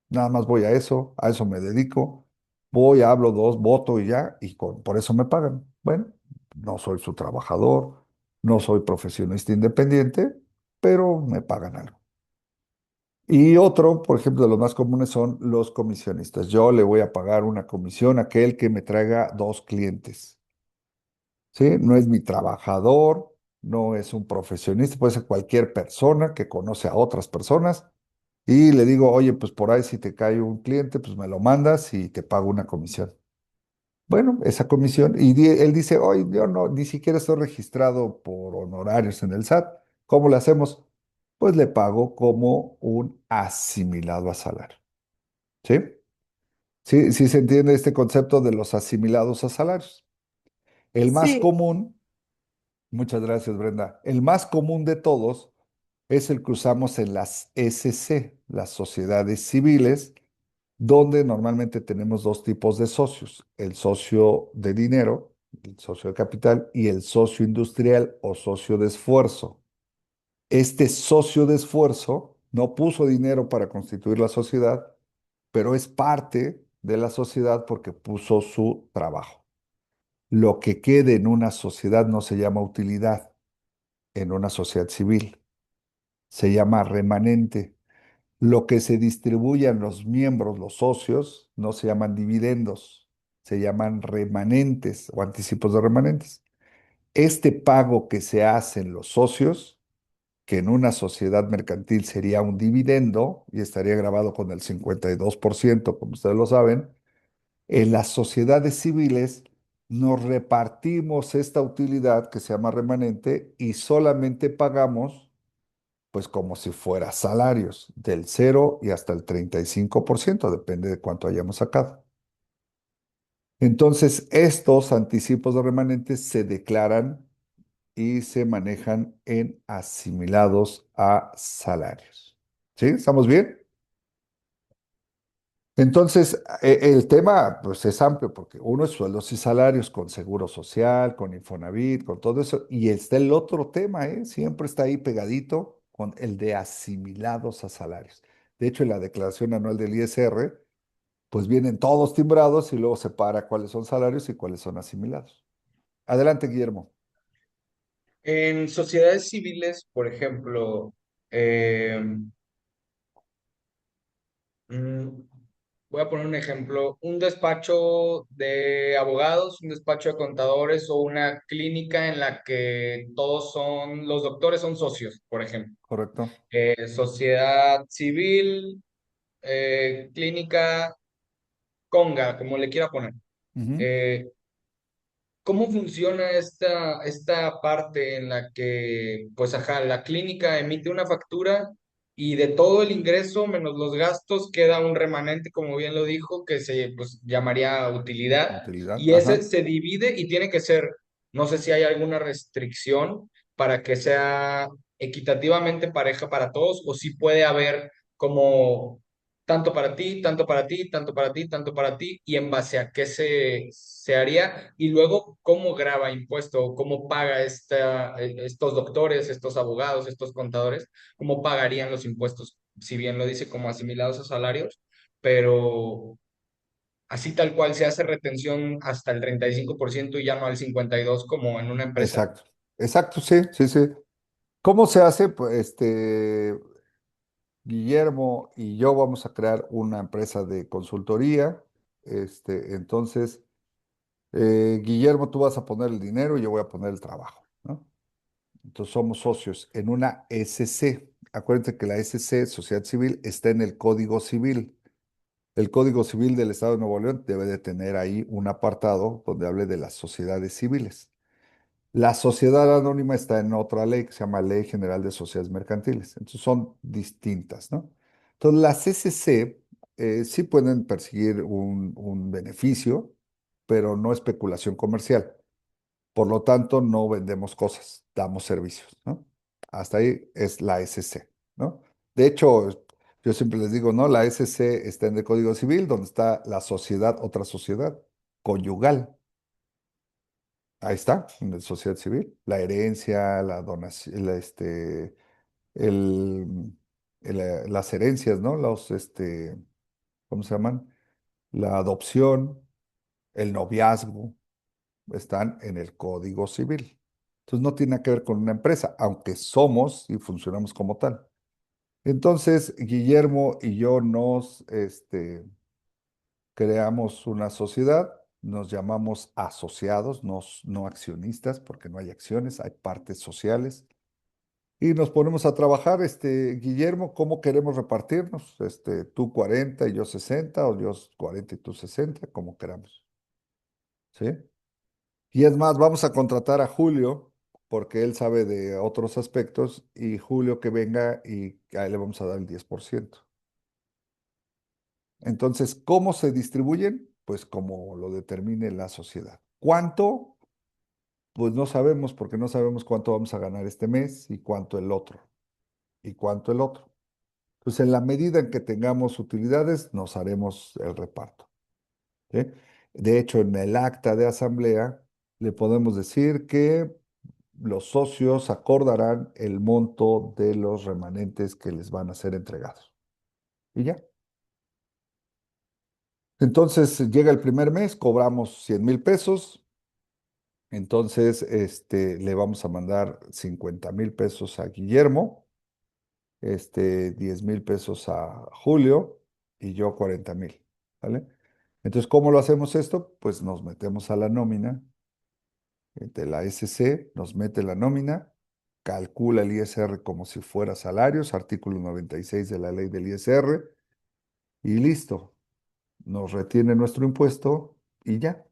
Nada más voy a eso me dedico. Voy, hablo dos, voto y ya, y por eso me pagan. Bueno, no soy su trabajador, no soy profesionista independiente, pero me pagan algo. Y otro, por ejemplo, de los más comunes son los comisionistas. Yo le voy a pagar una comisión a aquel que me traiga 2 clientes, ¿sí? No es mi trabajador, no es un profesionista, puede ser cualquier persona que conoce a otras personas y le digo, oye, pues por ahí si te cae un cliente, pues me lo mandas y te pago una comisión. Bueno, esa comisión, y él dice, oye, yo no, ni siquiera estoy registrado por honorarios en el SAT. ¿Cómo le hacemos? Pues le pago como un asimilado a salario. ¿Sí? Sí, sí se entiende este concepto de los asimilados a salarios. El más Sí, común, muchas gracias, Brenda, el más común de todos es el que usamos en las SC, las sociedades civiles, donde normalmente tenemos 2 tipos de socios, el socio de dinero, el socio de capital, y el socio industrial o socio de esfuerzo. Este socio de esfuerzo no puso dinero para constituir la sociedad, pero es parte de la sociedad porque puso su trabajo. Lo que quede en una sociedad no se llama utilidad, en una sociedad civil, se llama remanente. Lo que se distribuye a los miembros, los socios, no se llaman dividendos, se llaman remanentes o anticipos de remanentes. Este pago que se hace en los socios, que en una sociedad mercantil sería un dividendo y estaría grabado con el 52%, como ustedes lo saben, en las sociedades civiles nos repartimos esta utilidad que se llama remanente y solamente pagamos pues como si fuera salarios, del 0 y hasta el 35%, depende de cuánto hayamos sacado. Entonces, estos anticipos de remanentes se declaran y se manejan en asimilados a salarios. ¿Sí? ¿Estamos bien? Entonces, el tema pues es amplio porque uno es sueldos y salarios con seguro social, con Infonavit, con todo eso, y está el otro tema, ¿eh? Siempre está ahí pegadito con el de asimilados a salarios. De hecho, en la declaración anual del ISR, pues vienen todos timbrados y luego separa cuáles son salarios y cuáles son asimilados. Adelante, Guillermo. En sociedades civiles, por ejemplo, eh, mm, voy a poner un ejemplo, un despacho de abogados, un despacho de contadores o una clínica en la que los doctores son socios, por ejemplo. ¿Correcto? Sociedad civil, clínica, conga, como le quiera poner. Ujú. Eh, ¿Cómo funciona esta parte en la que, pues, ajá, la clínica emite una factura y de todo el ingreso menos los gastos queda un remanente, como bien lo dijo, que se, pues, llamaría utilidad, Utilidad. y ese Ajá. se divide y tiene que ser, no sé si hay alguna restricción para que sea equitativamente pareja para todos o si puede haber como tanto para ti, tanto para ti, tanto para ti, tanto para ti, y en base a qué se haría, y luego cómo graba impuesto, cómo paga estos doctores, estos abogados, estos contadores, cómo pagarían los impuestos, si bien lo dice como asimilados a salarios, pero así tal cual se hace retención hasta el 35% y ya no al 52% como en una empresa. Exacto. Exacto, sí, sí, sí. ¿Cómo se hace? Pues Guillermo y yo vamos a crear una empresa de consultoría. Entonces, Guillermo, tú vas a poner el dinero y yo voy a poner el trabajo, ¿no? Entonces somos socios en una SC. Acuérdense que la SC, Sociedad Civil, está en el Código Civil. El Código Civil del Estado de Nuevo León debe de tener ahí un apartado donde hable de las sociedades civiles. La sociedad anónima está en otra ley que se llama Ley General de Sociedades Mercantiles. Entonces son distintas, ¿no? Entonces las SC sí pueden perseguir un beneficio, pero no especulación comercial. Por lo tanto, no vendemos cosas, damos servicios, ¿no? Hasta ahí es la SC, ¿no? De hecho, yo siempre les digo, ¿no? La SC está en el Código Civil, donde está la sociedad, otra sociedad, conyugal. Ahí está, en la sociedad civil. La herencia, la donación, el, las herencias, ¿no? ¿Cómo se llaman? La adopción, el noviazgo, están en el Código Civil. Entonces no tiene nada que ver con una empresa, aunque somos y funcionamos como tal. Entonces, Guillermo y yo creamos una sociedad, nos llamamos asociados, no accionistas, porque no hay acciones, hay partes sociales. Y nos ponemos a trabajar, Guillermo, ¿cómo queremos repartirnos? Tú 40 y yo 60, o yo 40 y tú 60, como queramos. ¿Sí? Y es más, vamos a contratar a Julio, porque él sabe de otros aspectos, y Julio que venga y a él le vamos a dar el 10%. Entonces, ¿cómo se distribuyen? Pues como lo determine la sociedad. ¿Cuánto? Pues no sabemos, porque no sabemos cuánto vamos a ganar este mes y cuánto el otro, y cuánto el otro. Entonces, en la medida en que tengamos utilidades, nos haremos el reparto. ¿Sí? De hecho, en el acta de asamblea le podemos decir que los socios acordarán el monto de los remanentes que les van a ser entregados. Y ya. Entonces llega el primer mes, cobramos 100,000 pesos. Entonces le vamos a mandar 50,000 pesos a Guillermo, 10,000 pesos a Julio y yo 40,000. ¿Vale? Entonces, ¿cómo lo hacemos esto? Pues nos metemos a la nómina de la SC, nos mete la nómina, calcula el ISR como si fuera salarios, artículo 96 de la ley del ISR, y listo, nos retiene nuestro impuesto y ya.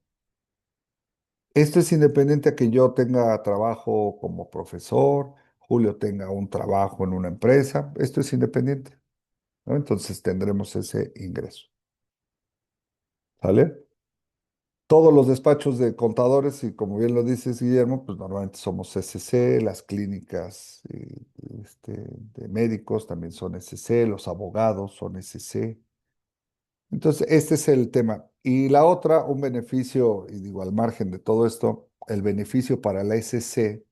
Esto es independiente a que yo tenga trabajo como profesor, Julio tenga un trabajo en una empresa, esto es independiente, ¿no? Entonces tendremos ese ingreso. ¿Sale? Todos los despachos de contadores, y como bien lo dices, Guillermo, pues normalmente somos SC, las clínicas de médicos también son SC, los abogados son SC. Entonces, este es el tema. Y la otra, un beneficio, y digo, al margen de todo esto, el beneficio para la SC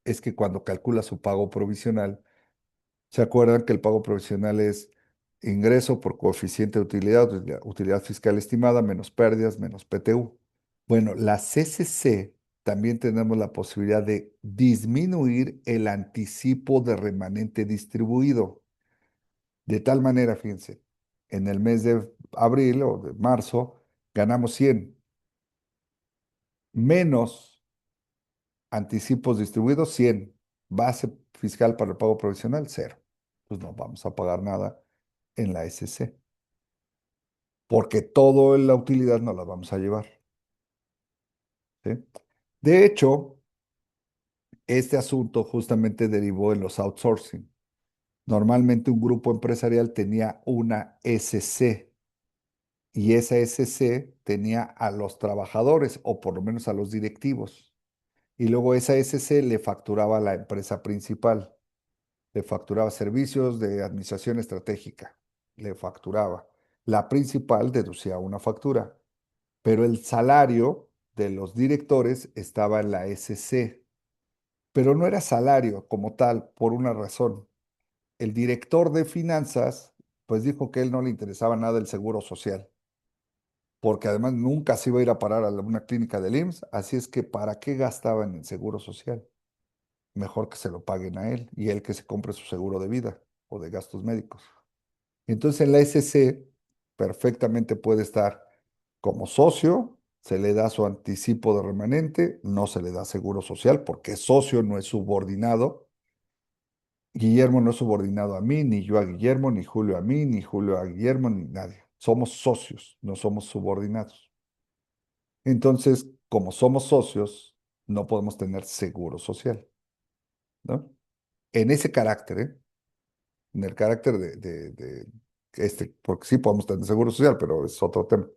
es que cuando calcula su pago provisional, ¿se acuerdan que el pago provisional es ingreso por coeficiente de utilidad, utilidad fiscal estimada, menos pérdidas, menos PTU? Bueno, la CCC también tenemos la posibilidad de disminuir el anticipo de remanente distribuido. De tal manera, fíjense, en el mes de abril o de marzo ganamos 100, menos anticipos distribuidos 100, base fiscal para el pago provisional 0. Pues no vamos a pagar nada en la SC, porque toda la utilidad no la vamos a llevar. ¿Sí? De hecho, este asunto justamente derivó en los outsourcing. Normalmente un grupo empresarial tenía una SC y esa SC tenía a los trabajadores o por lo menos a los directivos. Y luego esa SC le facturaba a la empresa principal, le facturaba servicios de administración estratégica, le facturaba. La principal deducía una factura, pero el salario de los directores estaba en la SC, pero no era salario como tal por una razón. El director de finanzas, pues dijo que a él no le interesaba nada el seguro social, porque además nunca se iba a ir a parar a una clínica del IMSS, así es que ¿para qué gastaban en seguro social? Mejor que se lo paguen a él y él que se compre su seguro de vida o de gastos médicos. Entonces en la SC perfectamente puede estar como socio, se le da su anticipo de remanente, no se le da seguro social porque socio no es subordinado. Guillermo no es subordinado a mí, ni yo a Guillermo, ni Julio a mí, ni Julio a Guillermo, ni nadie. somos socios, no somos subordinados. Entonces, como somos socios, no podemos tener seguro social, ¿no? En ese carácter, ¿eh? En el carácter porque sí podemos tener seguro social, pero es otro tema.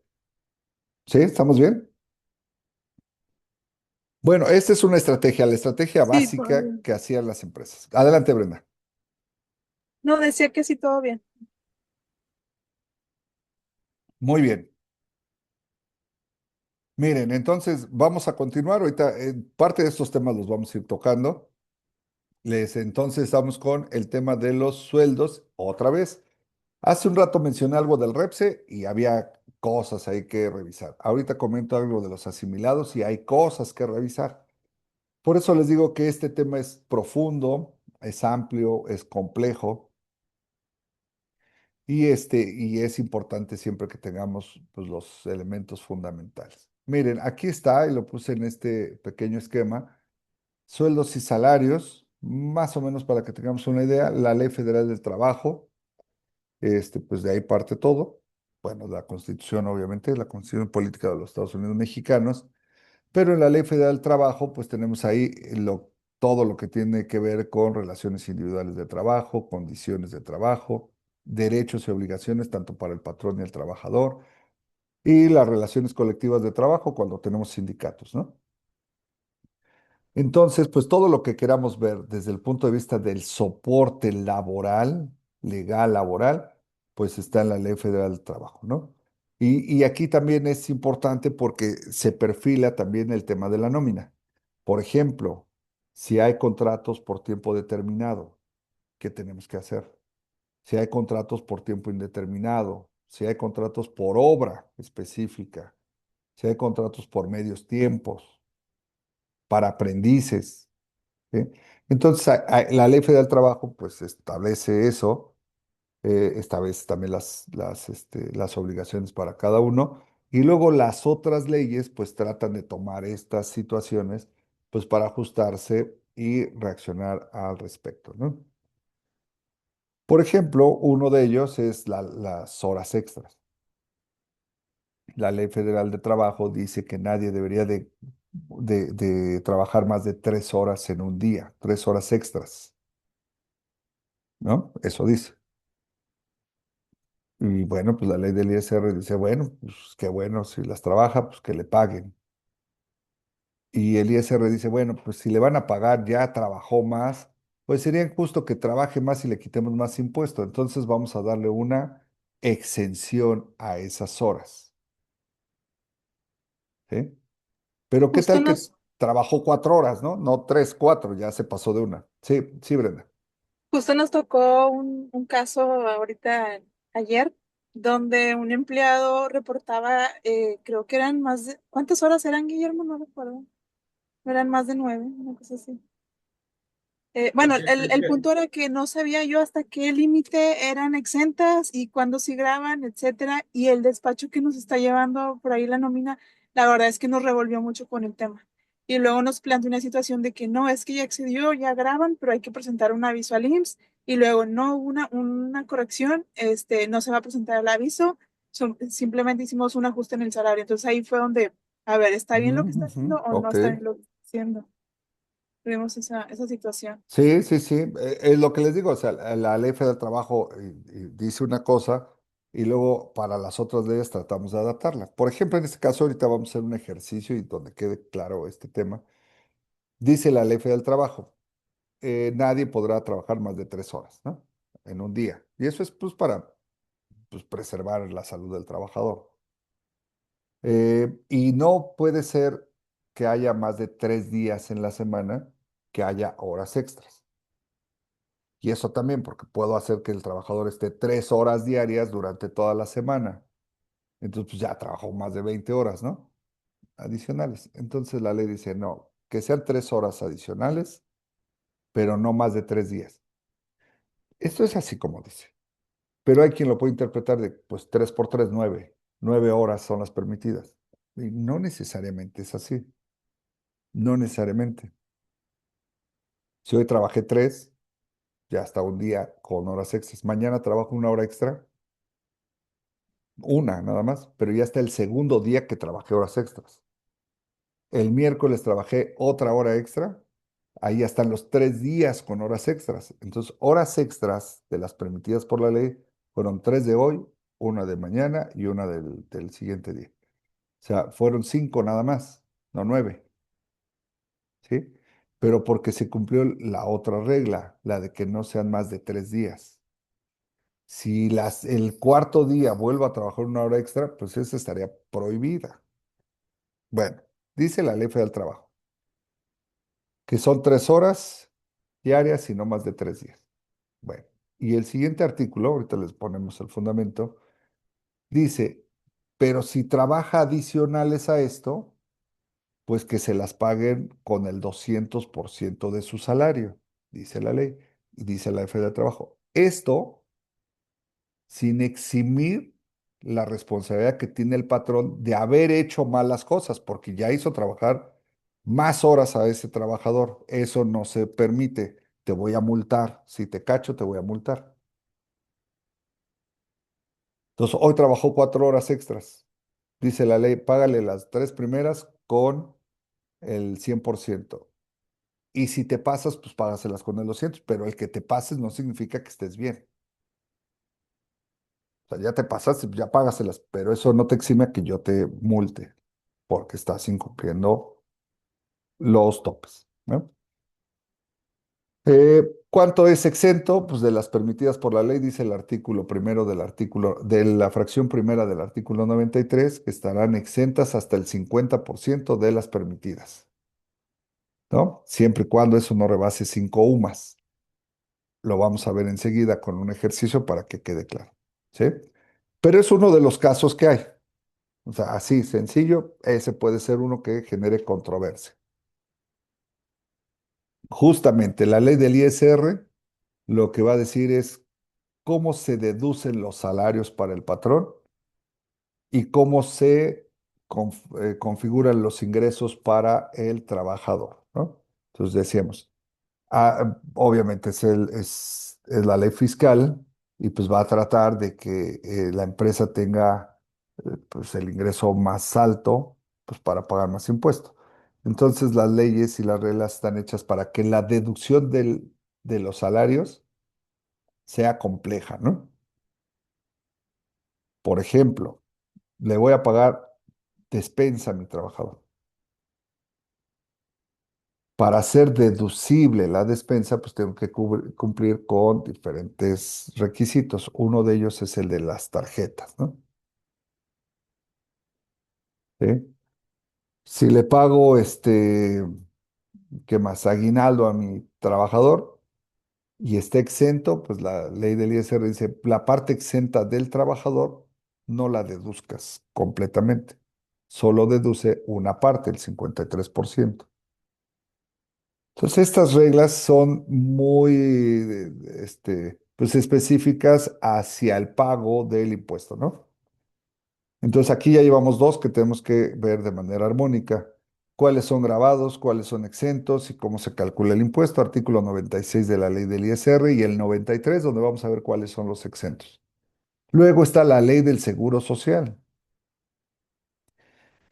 ¿Sí? ¿Estamos bien? Bueno, esta es una estrategia, la estrategia Sí, todo básica bien. que hacían las empresas. Adelante, Brenda. No, decía que sí, todo bien. Muy bien. Miren, entonces vamos a continuar. Ahorita parte de estos temas los vamos a ir tocando. Entonces estamos con el tema de los sueldos otra vez. Hace un rato mencioné algo del REPSE y había cosas ahí que revisar. Ahorita comento algo de los asimilados y hay cosas que revisar. Por eso les digo que este tema es profundo, es amplio, es complejo y es importante siempre que tengamos pues, los elementos fundamentales. Miren, aquí está y lo puse en este pequeño esquema. Sueldos y salarios, más o menos para que tengamos una idea, la Ley Federal del Trabajo, pues de ahí parte todo. Bueno, la Constitución, obviamente, la Constitución Política de los Estados Unidos Mexicanos, pero en la Ley Federal del Trabajo, pues tenemos ahí todo lo que tiene que ver con relaciones individuales de trabajo, condiciones de trabajo, derechos y obligaciones tanto para el patrón y el trabajador, y las relaciones colectivas de trabajo cuando tenemos sindicatos, ¿no? Entonces, pues todo lo que queramos ver desde el punto de vista del soporte laboral, legal laboral, pues está en la Ley Federal del Trabajo, ¿no? Y aquí también es importante porque se perfila también el tema de la nómina. Por ejemplo, si hay contratos por tiempo determinado, ¿qué tenemos que hacer? Si hay contratos por tiempo indeterminado, si hay contratos por obra específica, si hay contratos por medios tiempos, para aprendices. ¿Sí? Entonces, la Ley Federal del Trabajo, pues, establece eso, establece también las obligaciones para cada uno, y luego las otras leyes, pues, tratan de tomar estas situaciones, pues, para ajustarse y reaccionar al respecto, ¿no? Por ejemplo, uno de ellos es las horas extras. La Ley Federal de Trabajo dice que nadie debería de trabajar más de 3 horas en un día, 3 horas extras, ¿no? Eso dice. Y bueno, pues la ley del ISR dice, bueno, pues qué bueno, si las trabaja, pues que le paguen. Y el ISR dice, bueno, pues si le van a pagar, ya trabajó más, pues sería injusto que trabaje más y le quitemos más impuesto. Entonces vamos a darle una exención a esas horas, ¿sí? Pero ¿qué Justo tal que nos, trabajó 4 horas, ¿no? No tres, cuatro, ya se pasó de una. Sí, sí, Brenda. justo nos tocó un caso ahorita, ayer, donde un empleado reportaba, creo que eran más de, ¿cuántas horas eran, Guillermo? No recuerdo. Eran más de 9, una cosa así. Bueno, el punto era que no sabía yo hasta qué límite eran exentas y cuándo sí graban, etcétera. Y el despacho que nos está llevando por ahí la nómina, la verdad es que nos revolvió mucho con el tema. Y luego nos planteó una situación de que no, es que ya excedió, ya graban, pero hay que presentar un aviso al IMSS. Y luego no, una corrección, no se va a presentar el aviso, simplemente hicimos un ajuste en el salario. Entonces ahí fue donde, a ver, ¿está bien lo que está haciendo o no Ok. está bien lo que está haciendo? Tuvimos esa situación. Sí, sí, sí. Es lo que les digo, o sea, la Ley Federal del Trabajo dice una cosa y luego para las otras leyes tratamos de adaptarla. Por ejemplo, en este caso ahorita vamos a hacer un ejercicio y donde quede claro este tema. Dice la Ley Federal del Trabajo, nadie podrá trabajar más de 3 horas, ¿no? En un día. Y eso es pues para pues, preservar la salud del trabajador. Y no puede ser que haya más de 3 días en la semana que haya horas extras. Y eso también, porque puedo hacer que el trabajador esté 3 horas diarias durante toda la semana. Entonces, pues ya trabajó más de 20 horas, ¿no? Adicionales. Entonces la ley dice, no, que sean 3 horas adicionales, pero no más de 3 días. Esto es así como dice. Pero hay quien lo puede interpretar de, pues 3 por 3, 9. 9 horas son las permitidas. Y no necesariamente es así. No necesariamente. Si hoy trabajé 3, ya está un día con horas extras. Mañana trabajo 1 hora extra, una nada más, pero ya está el segundo día que trabajé horas extras. El miércoles trabajé otra hora extra, ahí ya están los 3 días con horas extras. Entonces, horas extras de las permitidas por la ley fueron 3 de hoy, una de mañana y una del siguiente día. O sea, fueron 5 nada más, no 9, ¿sí? Pero porque se cumplió la otra regla, la de que no sean más de 3 días. Si el cuarto día vuelvo a trabajar una hora extra, pues esa estaría prohibida. Bueno, dice la Ley Federal del Trabajo, que son 3 horas diarias y no más de 3 días. Bueno, y el siguiente artículo, ahorita les ponemos el fundamento, dice, pero si trabaja adicionales a esto, pues que se las paguen con el 200% de su salario, dice la ley, y dice la Ley Federal del Trabajo. Esto sin eximir la responsabilidad que tiene el patrón de haber hecho malas cosas, porque ya hizo trabajar más horas a ese trabajador. Eso no se permite. Te voy a multar. Si te cacho, te voy a multar. Entonces, hoy trabajó 4 horas extras. Dice la ley, págale las 3 primeras con el 100%. Y si te pasas, pues págaselas con el 200, pero el que te pases no significa que estés bien. O sea, ya te pasaste, ya págaselas, pero eso no te exime a que yo te multe, porque estás incumpliendo los topes, ¿no? ¿Cuánto es exento? Pues de las permitidas por la ley, dice el artículo primero de la fracción primera del artículo 93, que estarán exentas hasta el 50% de las permitidas, ¿no? Siempre y cuando eso no rebase 5 UMAS. Lo vamos a ver enseguida con un ejercicio para que quede claro, ¿sí? Pero es uno de los casos que hay. O sea, así sencillo, ese puede ser uno que genere controversia. Justamente la ley del ISR lo que va a decir es cómo se deducen los salarios para el patrón y cómo se configuran los ingresos para el trabajador, ¿no? Entonces decíamos, obviamente es la ley fiscal y pues va a tratar de que la empresa tenga pues el ingreso más alto pues para pagar más impuestos. Entonces las leyes y las reglas están hechas para que la deducción de los salarios sea compleja, ¿no? Por ejemplo, le voy a pagar despensa a mi trabajador. Para hacer deducible la despensa, pues tengo que cumplir con diferentes requisitos. Uno de ellos es el de las tarjetas, ¿no? ¿Sí? Si le pago, ¿qué más? Aguinaldo a mi trabajador y está exento, pues la ley del ISR dice, la parte exenta del trabajador no la deduzcas completamente. Solo deduce una parte, el 53%. Entonces, estas reglas son muy, pues específicas hacia el pago del impuesto, ¿no? Entonces, aquí ya llevamos dos que tenemos que ver de manera armónica. ¿Cuáles son grabados, cuáles son exentos y cómo se calcula el impuesto? Artículo 96 de la ley del ISR y el 93, donde vamos a ver cuáles son los exentos. Luego está la ley del Seguro Social.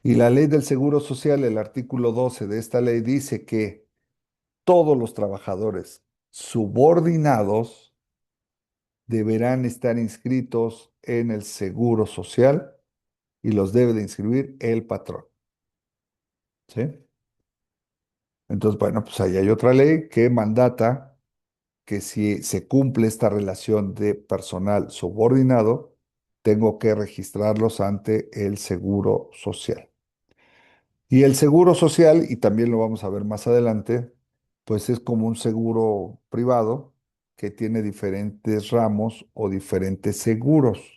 Y la ley del Seguro Social, el artículo 12 de esta ley dice que todos los trabajadores subordinados deberán estar inscritos en el Seguro Social y los debe de inscribir el patrón, ¿sí? Entonces, bueno, pues ahí hay otra ley que mandata que si se cumple esta relación de personal subordinado, tengo que registrarlos ante el Seguro Social. Y el Seguro Social, y también lo vamos a ver más adelante, pues es como un seguro privado que tiene diferentes ramos o diferentes seguros.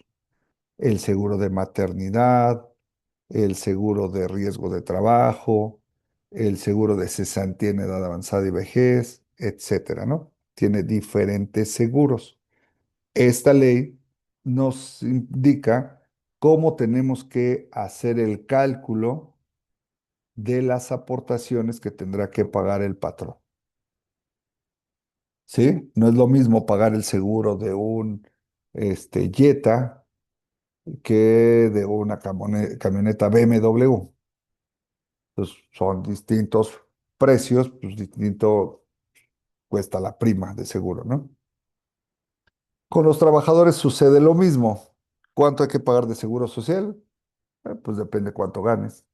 El seguro de maternidad, el seguro de riesgo de trabajo, el seguro de cesantía en edad avanzada y vejez, etcétera, ¿no? Tiene diferentes seguros. Esta ley nos indica cómo tenemos que hacer el cálculo de las aportaciones que tendrá que pagar el patrón. ¿Sí? No es lo mismo pagar el seguro de un Jetta que de una camioneta BMW. Entonces, son distintos precios, pues distinto cuesta la prima de seguro, ¿no? Con los trabajadores sucede lo mismo. ¿Cuánto hay que pagar de seguro social? Pues depende cuánto ganes.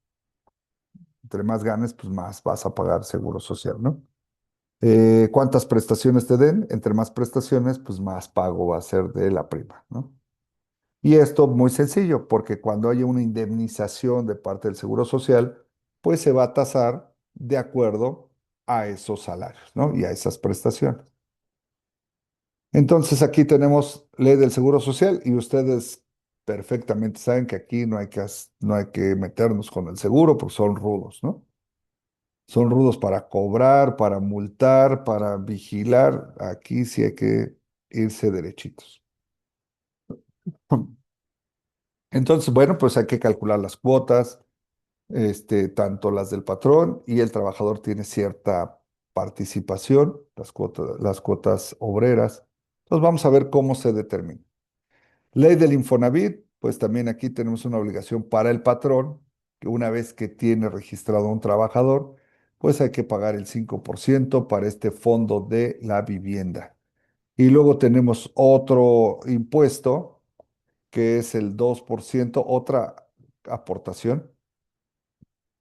Entre más ganes, pues más vas a pagar seguro social, ¿no? ¿Cuántas prestaciones te den? Entre más prestaciones, pues más pago va a ser de la prima, ¿no? Y esto muy sencillo, porque cuando haya una indemnización de parte del Seguro Social, pues se va a tasar de acuerdo a esos salarios, ¿no? Y a esas prestaciones. Entonces aquí tenemos ley del Seguro Social y ustedes perfectamente saben que aquí no hay que meternos con el seguro porque son rudos, ¿no? Son rudos para cobrar, para multar, para vigilar. Aquí sí hay que irse derechitos. Entonces, bueno, pues hay que calcular las cuotas, tanto las del patrón y el trabajador tiene cierta participación, las cuotas obreras. Entonces, vamos a ver cómo se determina. Ley del Infonavit, pues también aquí tenemos una obligación para el patrón, que una vez que tiene registrado a un trabajador, pues hay que pagar el 5% para este fondo de la vivienda. Y luego tenemos otro impuesto, que es el 2%, otra aportación,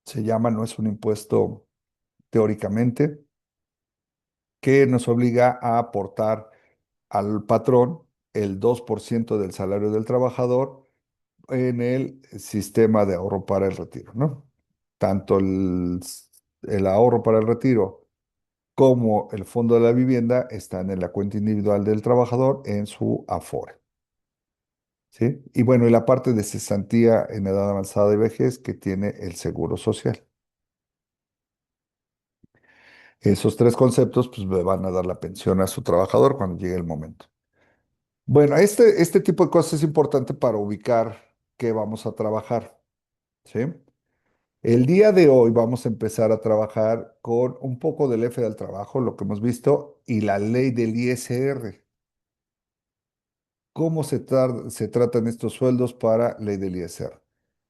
se llama, no es un impuesto teóricamente, que nos obliga a aportar al patrón el 2% del salario del trabajador en el sistema de ahorro para el retiro, ¿no? Tanto el ahorro para el retiro como el fondo de la vivienda están en la cuenta individual del trabajador en su Afore, ¿sí? Y bueno, y la parte de cesantía en edad avanzada y vejez que tiene el Seguro Social. Esos tres conceptos pues le van a dar la pensión a su trabajador cuando llegue el momento. Bueno, este tipo de cosas es importante para ubicar qué vamos a trabajar, ¿sí? El día de hoy vamos a empezar a trabajar con un poco del F del trabajo, lo que hemos visto, y la ley del ISR. ¿Cómo se tratan estos sueldos para ley del ISR?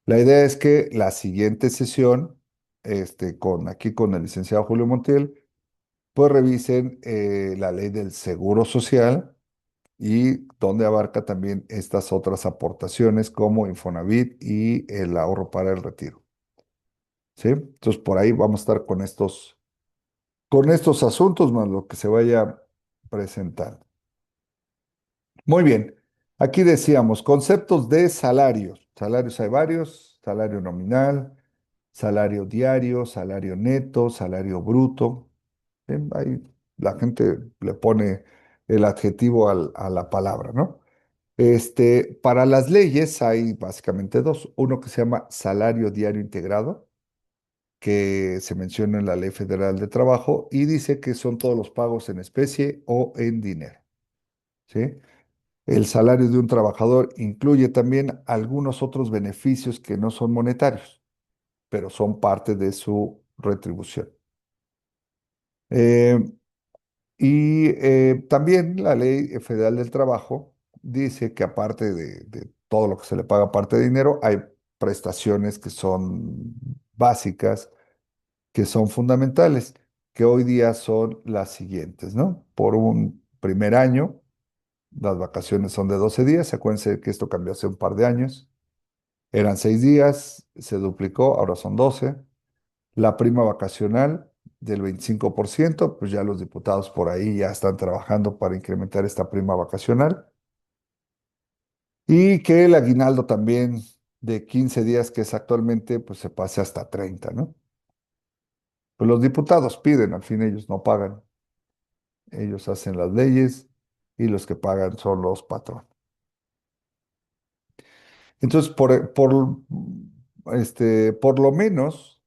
La idea es que la siguiente sesión, aquí con el licenciado Julio Montiel, pues revisen la ley del Seguro Social y donde abarca también estas otras aportaciones como Infonavit y el ahorro para el retiro. ¿Sí? Entonces por ahí vamos a estar con estos asuntos más lo que se vaya presentando. Muy bien. Aquí decíamos conceptos de salarios. Salarios hay varios: salario nominal, salario diario, salario neto, salario bruto. Ahí la gente le pone el adjetivo a la palabra, ¿no? Para las leyes hay básicamente dos. Uno que se llama salario diario integrado, que se menciona en la Ley Federal de Trabajo y dice que son todos los pagos en especie o en dinero, ¿sí? El salario de un trabajador incluye también algunos otros beneficios que no son monetarios, pero son parte de su retribución. Eh, también la Ley Federal del Trabajo dice que aparte de todo lo que se le paga aparte de dinero, hay prestaciones que son básicas, que son fundamentales, que hoy día son las siguientes, ¿no? Por un primer año, las vacaciones son de 12 días, acuérdense que esto cambió hace un par de años, eran 6 días, se duplicó, ahora son 12. La prima vacacional del 25%, pues ya los diputados por ahí ya están trabajando para incrementar esta prima vacacional. Y que el aguinaldo también de 15 días, que es actualmente, pues se pase hasta 30, ¿no? Pues los diputados piden, al fin ellos no pagan. Ellos hacen las leyes y los que pagan son los patrones. Entonces, por lo menos,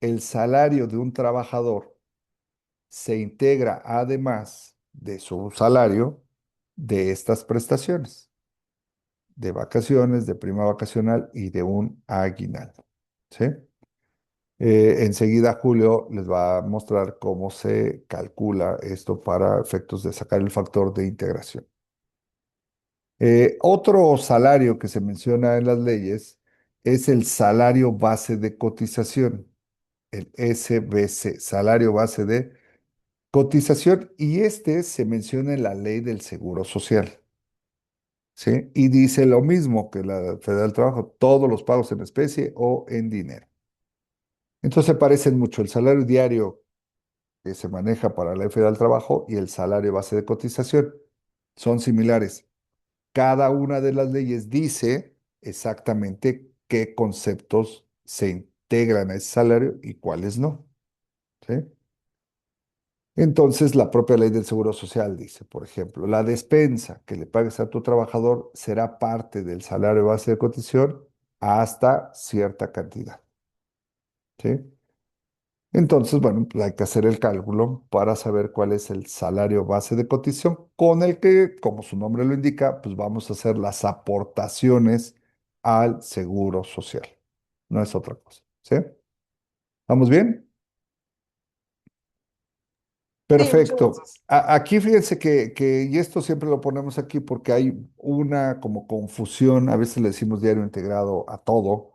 el salario de un trabajador se integra además de su salario de estas prestaciones, de vacaciones, de prima vacacional y de un aguinaldo. ¿Sí? Enseguida Julio les va a mostrar cómo se calcula esto para efectos de sacar el factor de integración. Otro salario que se menciona en las leyes es el salario base de cotización, el SBC, salario base de cotización, y este se menciona en la ley del Seguro Social, ¿sí? Y dice lo mismo que la Federal del Trabajo, todos los pagos en especie o en dinero. Entonces se parecen mucho el salario diario que se maneja para la Federal del Trabajo y el salario base de cotización. Son similares. Cada una de las leyes dice exactamente qué conceptos se integran a ese salario y cuáles no, ¿sí? Entonces, la propia ley del Seguro Social dice, por ejemplo, la despensa que le pagues a tu trabajador será parte del salario base de cotización hasta cierta cantidad, ¿sí? Entonces, bueno, pues hay que hacer el cálculo para saber cuál es el salario base de cotización con el que, como su nombre lo indica, pues vamos a hacer las aportaciones al Seguro Social. No es otra cosa, ¿sí? ¿Vamos bien? Sí, muchas Perfecto. gracias. Aquí fíjense y esto siempre lo ponemos aquí porque hay una como confusión, a veces le decimos diario integrado a todo,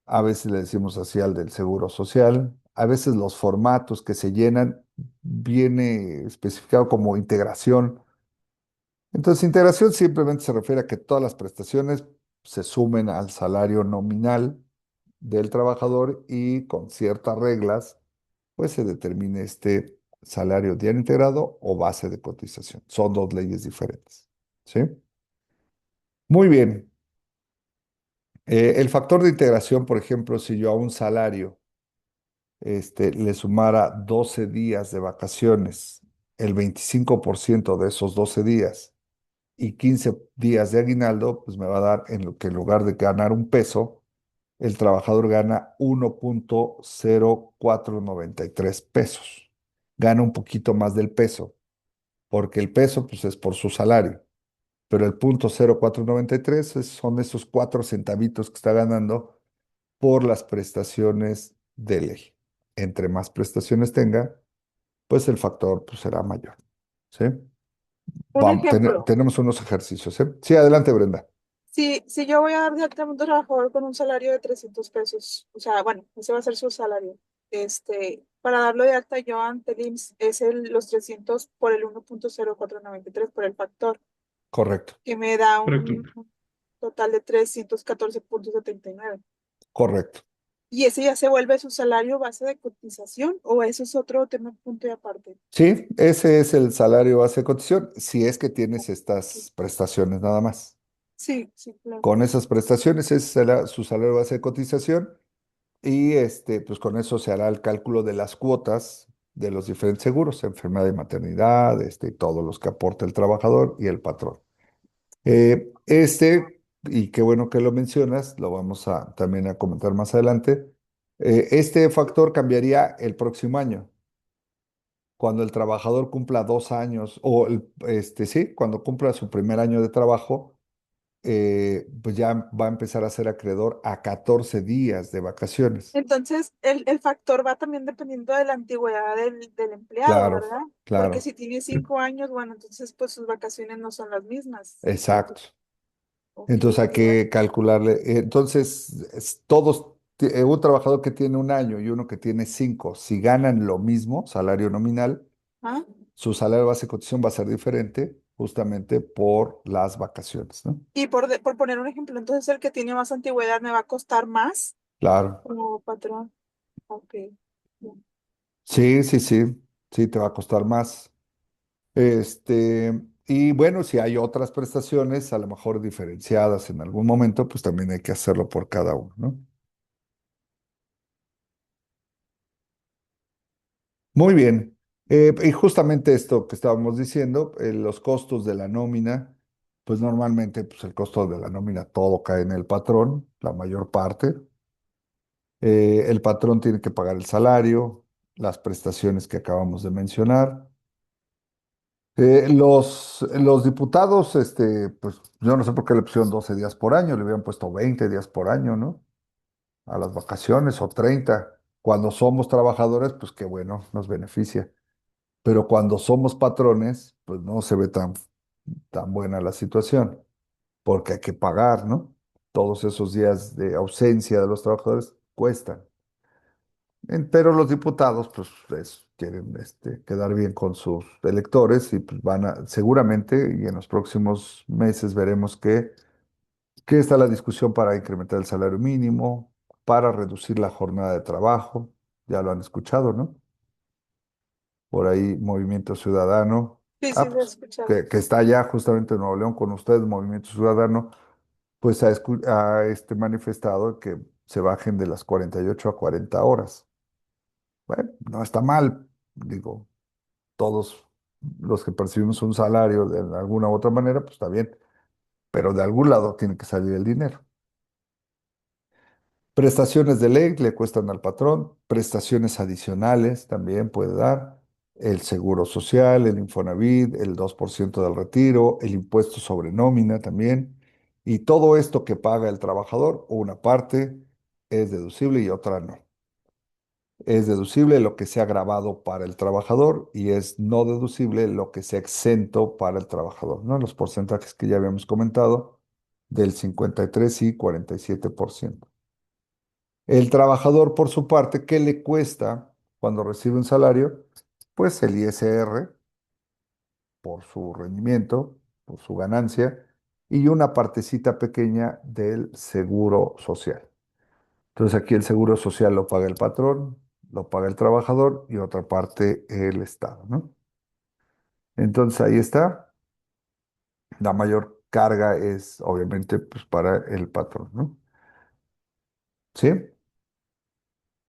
a veces le decimos así al del Seguro Social, a veces los formatos que se llenan viene especificado como integración. Entonces, integración simplemente se refiere a que todas las prestaciones se sumen al salario nominal del trabajador y con ciertas reglas, pues se determine este salario diario integrado o base de cotización. Son dos leyes diferentes. ¿Sí? Muy bien. El factor de integración, por ejemplo, si yo a un salario le sumara 12 días de vacaciones, el 25% de esos 12 días y 15 días de aguinaldo, pues me va a dar en lo que en lugar de ganar un peso, el trabajador gana 1.0493 pesos. Gana un poquito más del peso, porque el peso pues es por su salario, pero el 0.0493 son esos 4 centavitos que está ganando por las prestaciones de ley. Entre más prestaciones tenga, pues el factor pues, será mayor. ¿Sí? Un Vamos, ejemplo, tenemos unos ejercicios, ¿eh? Sí, adelante, Brenda. si yo voy a dar de alta a un trabajador con un salario de 300 pesos, o sea, bueno, ese va a ser su salario, para darlo de alta yo ante el IMSS es los 300 por el 1.0493 por el factor, Correcto, que me da Correcto. un total de 314.79. correcto. ¿Y ese ya se vuelve su salario base de cotización o eso es otro tema punto y aparte? Sí, ese es el salario base de cotización, si es que tienes Ok. estas prestaciones nada más. Sí, sí, claro. Con esas prestaciones, ese será su salario base de cotización y pues con eso se hará el cálculo de las cuotas de los diferentes seguros, enfermedad y maternidad, y todos los que aporta el trabajador y el patrón. Y qué bueno que lo mencionas, lo vamos a también a comentar más adelante. Este factor cambiaría el próximo año, cuando el trabajador cumpla 2 años, o sí, cuando cumpla su primer año de trabajo, pues ya va a empezar a ser acreedor a 14 días de vacaciones. Entonces, el factor va también dependiendo de la antigüedad del empleado, Claro, ¿verdad? Porque claro, si tiene 5 años, bueno, entonces pues sus vacaciones no son las mismas. exacto. Ok, Entonces hay ya. que calcularle. Entonces, un trabajador que tiene 1 año y uno que tiene 5, si ganan lo mismo, salario nominal, ¿Ah? su salario base de cotización va a ser diferente justamente por las vacaciones, ¿no? Y por poner un ejemplo, entonces el que tiene más antigüedad me va a costar más Claro. como patrón. Ok. Sí, sí, sí, sí, te va a costar más. Y bueno, si hay otras prestaciones, a lo mejor diferenciadas en algún momento, pues también hay que hacerlo por cada uno, ¿no? Muy bien. Y justamente esto que estábamos diciendo, los costos de la nómina, pues normalmente pues el costo de la nómina todo cae en el patrón, la mayor parte. El patrón tiene que pagar el salario, las prestaciones que acabamos de mencionar. Los diputados, pues yo no sé por qué le pusieron 12 días por año, le hubieran puesto 20 días por año, ¿no? A las vacaciones o 30. Cuando somos trabajadores, pues qué bueno, nos beneficia. Pero cuando somos patrones, pues no se ve tan buena la situación. porque hay que pagar, ¿no? Todos esos días de ausencia de los trabajadores cuestan. Pero los diputados, pues, quieren quedar bien con sus electores y pues, seguramente, y en los próximos meses veremos que está la discusión para incrementar el salario mínimo, para reducir la jornada de trabajo, ya lo han escuchado, ¿no? Por ahí Movimiento Ciudadano, Sí, sí, lo he pues, escuchado. que está allá justamente en Nuevo León con ustedes, Movimiento Ciudadano, pues ha manifestado que se bajen de las 48 a 40 horas. Bueno, no está mal, digo, todos los que percibimos un salario de alguna u otra manera, pues está bien, pero de algún lado tiene que salir el dinero. Prestaciones de ley le cuestan al patrón, prestaciones adicionales también puede dar, el seguro social, el Infonavit, el 2% del retiro, el impuesto sobre nómina también, y todo esto que paga el trabajador, una parte es deducible y otra no. Es deducible lo que sea grabado para el trabajador y es no deducible lo que sea exento para el trabajador, ¿no? Los porcentajes que ya habíamos comentado del 53 y 47%. El trabajador, por su parte, ¿qué le cuesta cuando recibe un salario? Pues el ISR por su rendimiento, por su ganancia, y una partecita pequeña del seguro social. Entonces aquí el seguro social lo paga el patrón, lo paga el trabajador y otra parte el Estado, ¿no? Entonces ahí está. La mayor carga es obviamente pues, para el patrón, ¿no? ¿Sí?